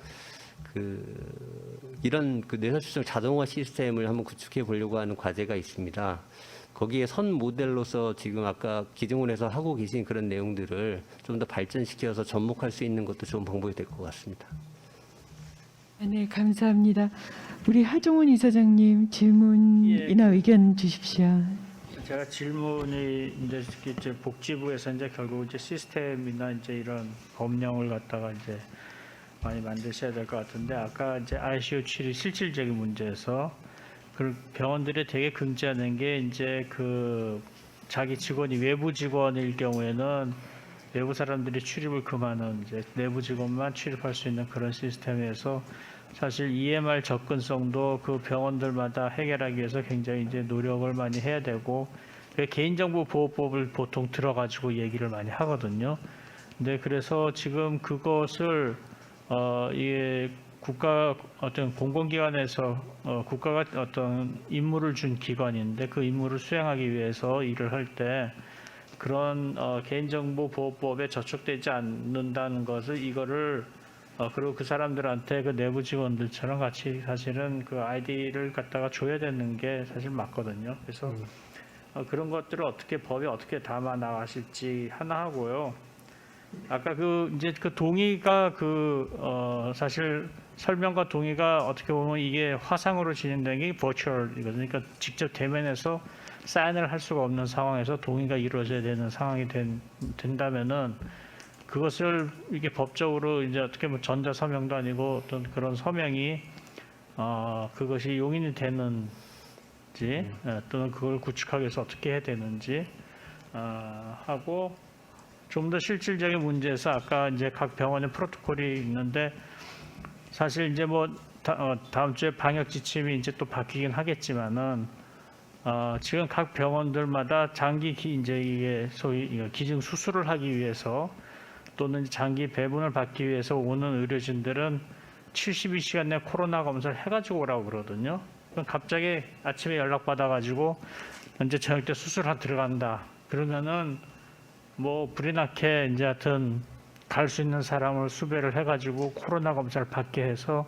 이런 뇌사 추정 자동화 시스템을 한번 구축해 보려고 하는 과제가 있습니다. 거기에 선 모델로서 지금 아까 기증원에서 하고 계신 그런 내용들을 좀 더 발전시켜서 접목할 수 있는 것도 좋은 방법이 될 것 같습니다. 네, 감사합니다. 우리 하종훈 이사장님 질문이나 의견 주십시오. 제가 질문이 이제 복지부에서 이제 결국 이제 시스템이나 이제 이런 법령을 갖다가 이제 많이 만드셔야 될 것 같은데, 아까 이제 ICU 치료 실질적인 문제에서 그 병원들이 되게 금지하는 게, 이제 그 자기 직원이 외부 직원일 경우에는 외부 사람들이 출입을 금하는, 이제 내부 직원만 출입할 수 있는 그런 시스템에서 사실 EMR 접근성도 그 병원들마다 해결하기 위해서 굉장히 이제 노력을 많이 해야 되고, 개인정보보호법을 보통 들어가지고 얘기를 많이 하거든요. 근데 그래서 지금 그것을 이게 국가 어떤 공공기관에서 국가가 어떤 임무를 준 기관인데, 그 임무를 수행하기 위해서 일을 할 때 그런 개인정보보호법에 저촉되지 않는다는 것을, 이거를 그리고 그 사람들한테 그 내부 직원들처럼 같이 사실은 그 아이디를 갖다가 줘야 되는 게 사실 맞거든요. 그래서 그런 것들을 어떻게 법에 어떻게 담아 나가실지 하나 하고요. 아까 이제 그 동의가 사실 설명과 동의가 어떻게 보면 이게 화상으로 진행되는 게 버추얼이거든요. 그러니까 직접 대면해서 사인을 할 수가 없는 상황에서 동의가 이루어져야 되는 상황이 된다면은, 그것을 이게 법적으로 이제 어떻게 보면 전자 서명도 아니고 어떤 그런 서명이 그것이 용인이 되는지, 또는 그걸 구축하기 위해서 어떻게 해야 되는지 하고, 좀 더 실질적인 문제에서 아까 이제 각 병원의 프로토콜이 있는데, 사실 이제 뭐 다음 주에 방역 지침이 이제 또 바뀌긴 하겠지만은, 지금 각 병원들마다 장기 이제 이게 소위 기증 수술을 하기 위해서 또는 장기 배분을 받기 위해서 오는 의료진들은 72시간 내 코로나 검사를 해가지고 오라고 그러거든요. 그럼 갑자기 아침에 연락 받아가지고 이제 저녁 때 수술하러 들어간다. 그러면은 뭐 불이 나게 이제 하여튼 갈 수 있는 사람을 수배를 해가지고 코로나 검사를 받게 해서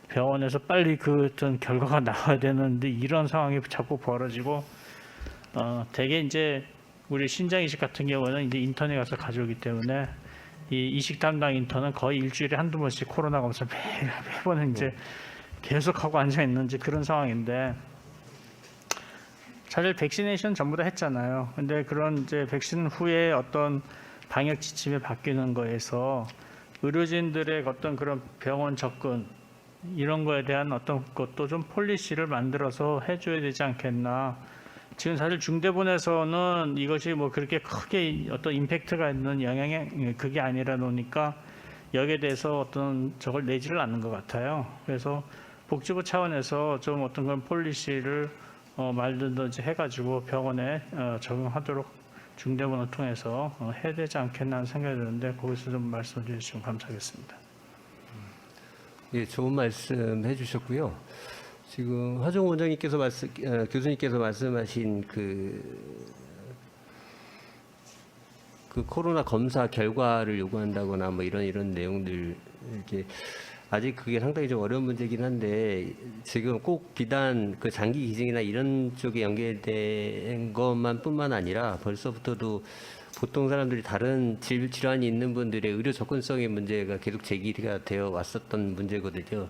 병원에서 빨리 그 어떤 결과가 나와야 되는데, 이런 상황이 자꾸 벌어지고, 대개 이제 우리 신장 이식 같은 경우는 이제 인턴에 가서 가져오기 때문에, 이 이식 담당 인턴은 거의 일주일에 한두 번씩 코로나 검사 매번 이제 계속하고 앉아 있는지 그런 상황인데, 사실 백시네이션 전부 다 했잖아요. 근데 그런 이제 백신 후에 어떤 방역 지침이 바뀌는 거에서 의료진들의 어떤 그런 병원 접근 이런 거에 대한 어떤 것도 좀 폴리시를 만들어서 해줘야 되지 않겠나. 지금 사실 중대본에서는 이것이 뭐 그렇게 크게 어떤 임팩트가 있는 영향이 그게 아니라 놓으니까 여기에 대해서 어떤 저걸 내지를 않는 것 같아요. 그래서 복지부 차원에서 좀 어떤 그런 폴리시를 말든지 해가지고 병원에 적용하도록 중대본을 통해서 해야 되지 않겠나 하는 생각이 드는데, 거기서 좀 말씀해 주시면 감사하겠습니다. 예, 좋은 말씀 해주셨고요. 지금 하종훈 원장님께서 교수님께서 말씀하신 그 코로나 검사 결과를 요구한다거나 뭐 이런 내용들, 이렇게 아직 그게 상당히 좀 어려운 문제긴 한데 지금 꼭 비단 그 장기 기증이나 이런 쪽에 연계된 것만뿐만 아니라 벌써부터도 보통 사람들이 다른 질환이 있는 분들의 의료 접근성의 문제가 계속 제기가 되어 왔었던 문제거든요.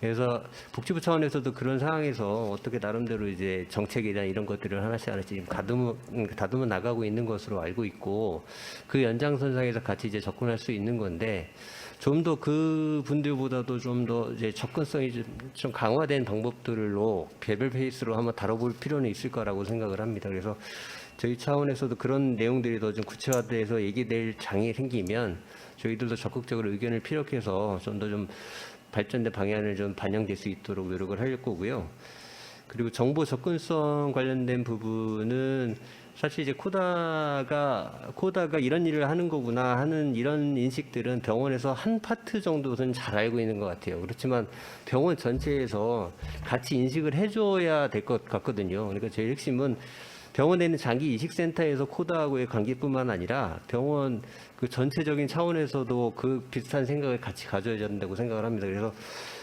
그래서 복지부 차원에서도 그런 상황에서 어떻게 나름대로 이제 정책이나 이런 것들을 하나씩 지금 다듬어 나가고 있는 것으로 알고 있고 그 연장선상에서 같이 이제 접근할 수 있는 건데 좀 더 그 분들보다도 좀 더 이제 접근성이 좀 강화된 방법들로 개별 페이스로 한번 다뤄볼 필요는 있을 거라고 생각을 합니다. 그래서 저희 차원에서도 그런 내용들이 더 좀 구체화돼서 얘기될 장이 생기면 저희들도 적극적으로 의견을 피력해서 좀 더 좀 발전된 방향을 좀 반영될 수 있도록 노력을 할 거고요. 그리고 정보 접근성 관련된 부분은 사실 이제 코다가 이런 일을 하는 거구나 하는 이런 인식들은 병원에서 한 파트 정도는 잘 알고 있는 것 같아요. 그렇지만 병원 전체에서 같이 인식을 해줘야 될 것 같거든요. 그러니까 제일 핵심은 병원에 있는 장기 이식센터에서 코다하고의 관계뿐만 아니라 병원 그 전체적인 차원에서도 그 비슷한 생각을 같이 가져야 된다고 생각을 합니다. 그래서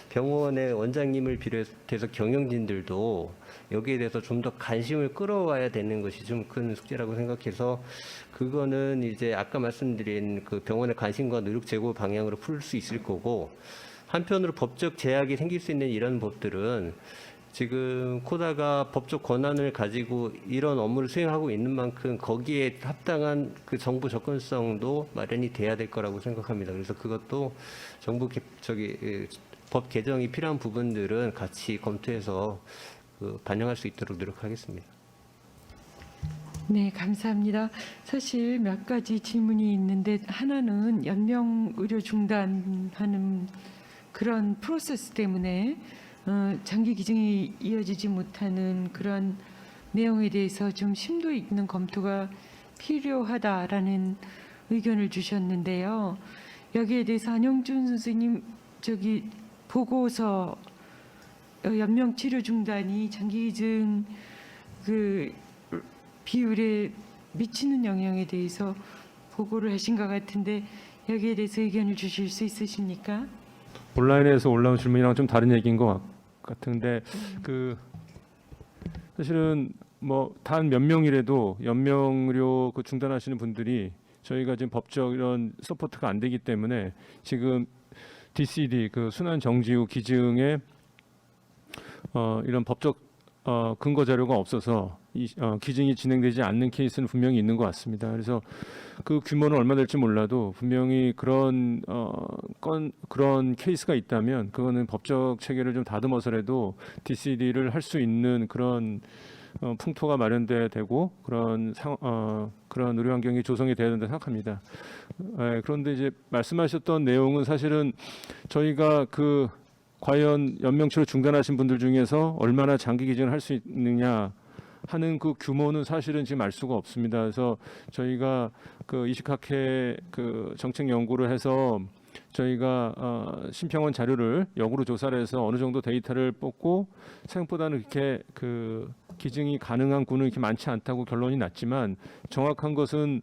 병원의 원장님을 비롯해서 경영진들도 여기에 대해서 좀 더 관심을 끌어와야 되는 것이 좀 큰 숙제라고 생각해서 그거는 이제 아까 말씀드린 그 병원의 관심과 노력 제고 방향으로 풀 수 있을 거고 한편으로 법적 제약이 생길 수 있는 이런 법들은 지금 코다가 법적 권한을 가지고 이런 업무를 수행하고 있는 만큼 거기에 합당한 그 정부 접근성도 마련이 돼야 될 거라고 생각합니다. 그래서 그것도 정부 법 개정이 필요한 부분들은 같이 검토해서 반영할 수 있도록 노력하겠습니다. 네, 감사합니다. 사실 몇 가지 질문이 있는데 하나는 연명 의료 중단하는 그런 프로세스 때문에 장기 기증이 이어지지 못하는 그런 내용에 대해서 좀 심도 있는 검토가 필요하다라는 의견을 주셨는데요. 여기에 대해서 안영준 선생님 보고서 연명 치료 중단이 장기 기증 그 비율에 미치는 영향에 대해서 보고를 하신 것 같은데 여기에 대해서 의견을 주실 수 있으십니까? 온라인에서 올라온 질문이랑 좀 다른 얘기인 것 같은데 그 사실은 뭐 단 몇 명이라도 연명의료 그 중단하시는 분들이 저희가 지금 법적 이런 서포트가 안 되기 때문에 지금 DCD 그 순환 정지 후 기증에 이런 법적 근거 자료가 없어서 기증이 진행되지 않는 케이스는 분명히 있는 것 같습니다. 그래서 그 규모는 얼마 될지 몰라도 분명히 그런 케이스가 있다면 그거는 법적 체계를 좀 다듬어서라도 DCD를 할 수 있는 그런 풍토가 마련돼야 되고 그런 의료 환경이 조성이 돼야 된다 생각합니다. 그런데 이제 말씀하셨던 내용은 사실은 저희가 과연 연명치료 중단하신 분들 중에서 얼마나 장기 기증을 할 수 있느냐 하는 그 규모는 사실은 지금 알 수가 없습니다. 그래서 저희가 이식학회 정책 연구를 해서 저희가 심평원 자료를 역으로 조사를 해서 어느 정도 데이터를 뽑고 생각보다는 이렇게 기증이 가능한 군은 이렇게 많지 않다고 결론이 났지만 정확한 것은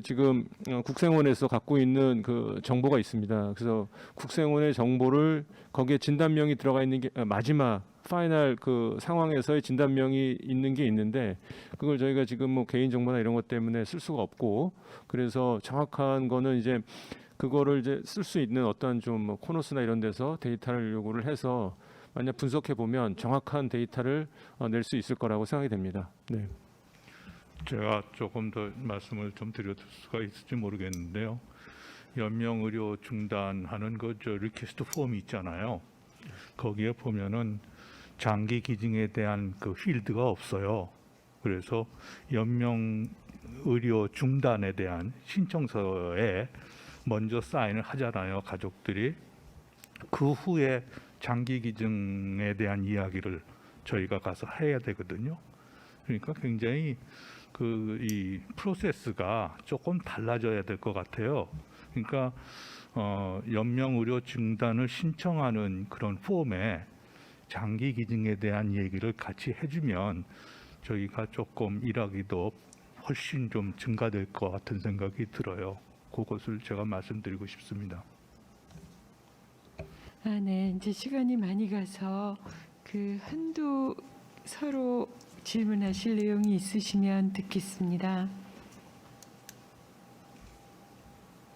지금 국생원에서 갖고 있는 정보가 있습니다. 그래서 국생원의 정보를 거기에 진단명이 들어가 있는 게 마지막 파이널 상황에서의 진단명이 있는 게 있는데 그걸 저희가 지금 뭐 개인 정보나 이런 것 때문에 쓸 수가 없고 그래서 정확한 거는 이제 그거를 이제 쓸 수 있는 어떤 좀 코너스나 이런 데서 데이터를 요구를 해서 만약 분석해 보면 정확한 데이터를 낼 수 있을 거라고 생각이 됩니다. 네. 제가 조금 더 말씀을 좀 드릴 수가 있을지 모르겠는데요. 연명 의료 중단하는 리퀘스트 폼이 있잖아요. 거기에 보면은 장기 기증에 대한 필드가 없어요. 그래서 연명 의료 중단에 대한 신청서에 먼저 사인을 하잖아요, 가족들이. 그 후에 장기 기증에 대한 이야기를 저희가 가서 해야 되거든요. 그러니까 굉장히 이 프로세스가 조금 달라져야 될 것 같아요. 그러니까 연명 의료 중단을 신청하는 그런 폼에 장기 기증에 대한 얘기를 같이 해주면 저희가 조금 일하기도 훨씬 좀 증가될 것 같은 생각이 들어요. 그것을 제가 말씀드리고 싶습니다. 네. 이제 시간이 많이 가서 한두 서로 질문하실 내용이 있으시면 듣겠습니다.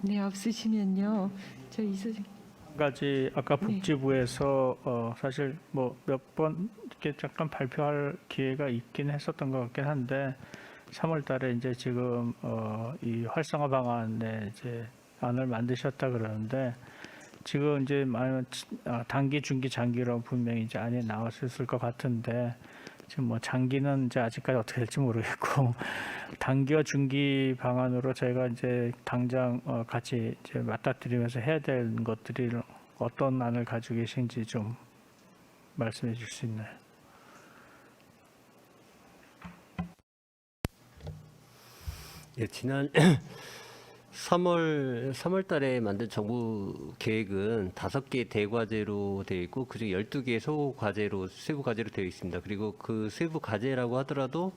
네, 없으시면요. 저 이소정. 한 가지 아까 네. 복지부에서 사실 뭐 몇 번 이렇게 잠깐 발표할 기회가 있긴 했었던 것 같긴 한데 3월 달에 이제 지금 이 활성화 방안에 이제 안을 만드셨다 그러는데 지금 이제 단기, 중기, 장기로 분명히 이제 안이 나왔을 것 같은데 지금 뭐 장기는 이제 아직까지 어떻게 될지 모르겠고 단기와 중기 방안으로 저희가 이제 당장 같이 이제 맞닥뜨리면서 해야 될 것들이 어떤 안을 가지고 계신지 좀 말씀해 주실 수 있나요? 예, 지난 3월 달에 만든 정부 계획은 5개 대과제로 되어 있고 그중 12개 세부 과제로 되어 있습니다. 그리고 그 세부 과제라고 하더라도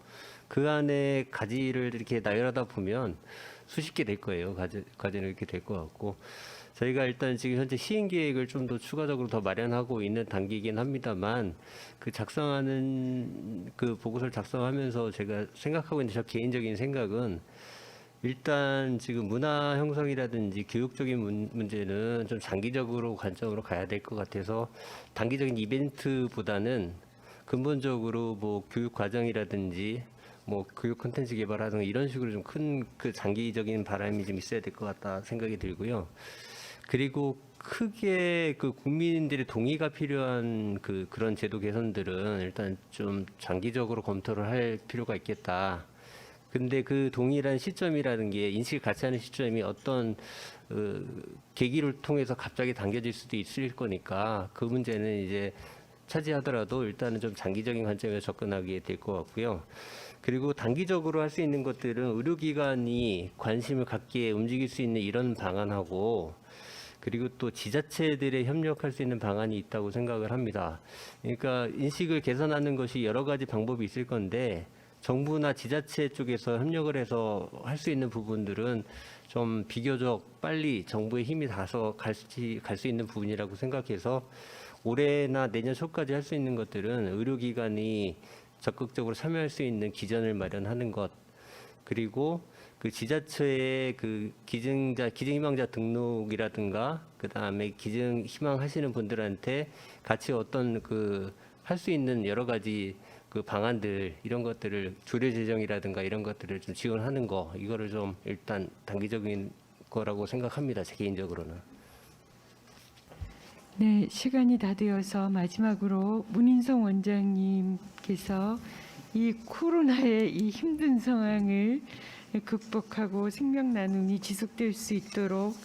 그 안에 가지를 이렇게 나열하다 보면 수십 개 될 거예요. 과제는 이렇게 될 것 같고 저희가 일단 지금 현재 시행 계획을 좀 더 추가적으로 더 마련하고 있는 단계이긴 합니다만 그 작성하는 그 보고서를 작성하면서 제가 생각하고 있는 저 개인적인 생각은 일단 지금 문화 형성이라든지 교육적인 문제는 좀 장기적으로 관점으로 가야 될 것 같아서 단기적인 이벤트보다는 근본적으로 뭐 교육 과정이라든지 뭐 교육 콘텐츠 개발하는 이런 식으로 좀 큰 그 장기적인 바람이 좀 있어야 될 것 같다 생각이 들고요. 그리고 크게 그 국민들의 동의가 필요한 그런 제도 개선들은 일단 좀 장기적으로 검토를 할 필요가 있겠다. 근데 그 동일한 시점이라는 게 인식을 같이 하는 시점이 어떤 계기를 통해서 갑자기 당겨질 수도 있을 거니까 그 문제는 이제 차지하더라도 일단은 좀 장기적인 관점에서 접근하게 될 것 같고요. 그리고 단기적으로 할 수 있는 것들은 의료기관이 관심을 갖게 움직일 수 있는 이런 방안하고 그리고 또 지자체들의 협력할 수 있는 방안이 있다고 생각을 합니다. 그러니까 인식을 개선하는 것이 여러 가지 방법이 있을 건데 정부나 지자체 쪽에서 협력을 해서 할 수 있는 부분들은 좀 비교적 빨리 정부의 힘이 닿아서 갈 수 있는 부분이라고 생각해서 올해나 내년 초까지 할 수 있는 것들은 의료기관이 적극적으로 참여할 수 있는 기전을 마련하는 것 그리고 그 지자체의 그 기증희망자 등록이라든가 그 다음에 기증 희망하시는 분들한테 같이 어떤 할 수 있는 여러 가지 그 방안들 이런 것들을 조례 제정이라든가 이런 것들을 좀 지원하는 거 이거를 좀 일단 단기적인 거라고 생각합니다. 제 개인적으로는. 네, 시간이 다 되어서 마지막으로 문인성 원장님께서 이 코로나의 이 힘든 상황을 극복하고 생명 나눔이 지속될 수 있도록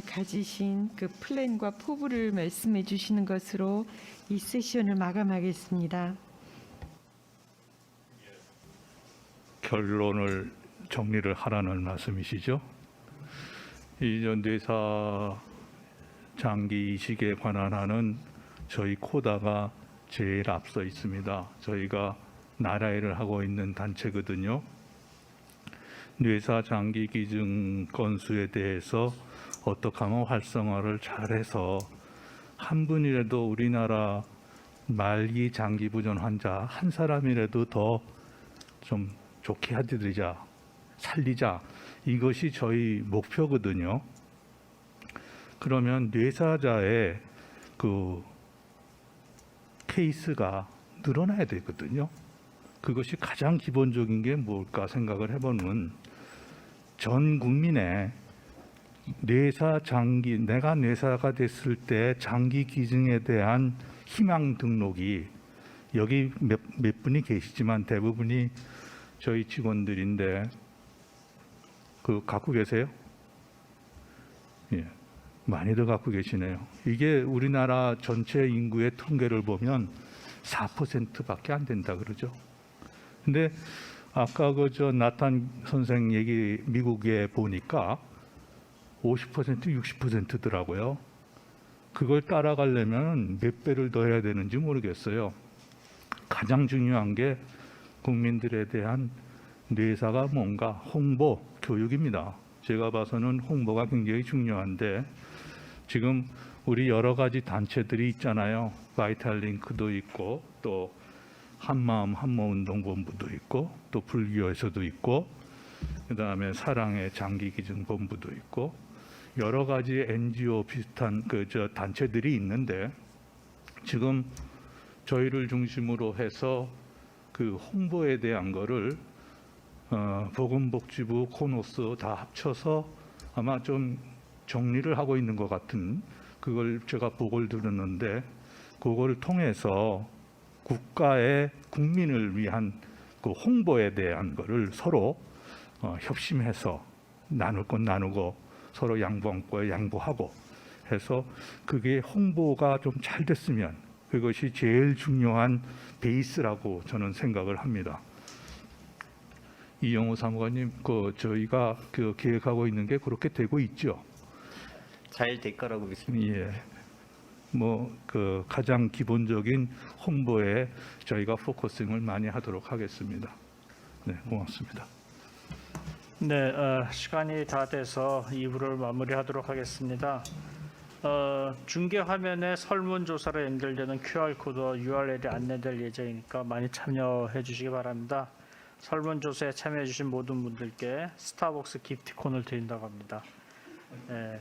가지신 그 플랜과 포부를 말씀해 주시는 것으로 이 세션을 마감하겠습니다. 결론을 정리를 하라는 말씀이시죠? 이전 뇌사 장기 이식에 관한 한은 저희 코다가 제일 앞서 있습니다. 저희가 나라일을 하고 있는 단체거든요. 뇌사 장기 기증 건수에 대해서 어떻게 하면 활성화를 잘해서 한 분이라도 우리나라 말기 장기 부전 환자 한 사람이라도 더 좀 좋게 해드리자, 살리자. 이것이 저희 목표거든요. 그러면 뇌사자의 그 케이스가 늘어나야 되거든요. 그것이 가장 기본적인 게 뭘까 생각을 해보면 전 국민의 뇌사 장기, 내가 뇌사가 됐을 때 장기 기증에 대한 희망 등록이 여기 몇 분이 계시지만 대부분이 저희 직원들인데 갖고 계세요? 예, 많이들 갖고 계시네요. 이게 우리나라 전체 인구의 통계를 보면 4%밖에 안 된다 그러죠. 근데 아까 나탄 선생 얘기 미국에 보니까 50% 60%더라고요. 그걸 따라가려면 몇 배를 더 해야 되는지 모르겠어요. 가장 중요한 게 국민들에 대한 뇌사가 뭔가 홍보, 교육입니다. 제가 봐서는 홍보가 굉장히 중요한데 지금 우리 여러 가지 단체들이 있잖아요. 바이탈링크도 있고 또 한마음 한마운동본부도 있고 또 불교에서도 있고 그다음에 사랑의 장기기증본부도 있고 여러 가지 NGO 비슷한 단체들이 있는데 지금 저희를 중심으로 해서 그 홍보에 대한 거를 보건복지부, 코노스 다 합쳐서 아마 좀 정리를 하고 있는 것 같은 그걸 제가 보고를 들었는데 그걸 통해서 국가의 국민을 위한 그 홍보에 대한 거를 서로 협심해서 나눌 건 나누고 서로 양보할 거 양보하고 해서 그게 홍보가 좀 잘 됐으면 그것이 제일 중요한 베이스라고 저는 생각을 합니다. 이영호 사무관님, 저희가 계획하고 있는 게 그렇게 되고 있죠. 잘 될 거라고 믿습니다. 예. 가장 기본적인 홍보에 저희가 포커싱을 많이 하도록 하겠습니다. 네, 고맙습니다. 네, 시간이 다 돼서 2부를 마무리하도록 하겠습니다. 중계 화면에 설문조사로 연결되는 QR코드와 URL이 안내될 예정이니까 많이 참여해 주시기 바랍니다. 설문조사에 참여해 주신 모든 분들께 스타벅스 기프티콘을 드린다고 합니다. 네,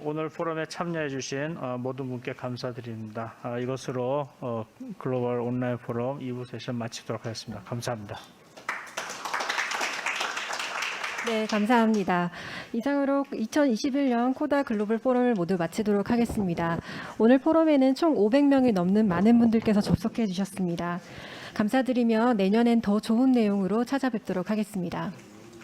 오늘 포럼에 참여해 주신 모든 분께 감사드립니다. 이것으로 글로벌 온라인 포럼 2부 세션 마치도록 하겠습니다. 감사합니다. 네, 감사합니다. 이상으로 2021년 코다 글로벌 포럼을 모두 마치도록 하겠습니다. 오늘 포럼에는 총 500명이 넘는 많은 분들께서 접속해 주셨습니다. 감사드리며 내년엔 더 좋은 내용으로 찾아뵙도록 하겠습니다.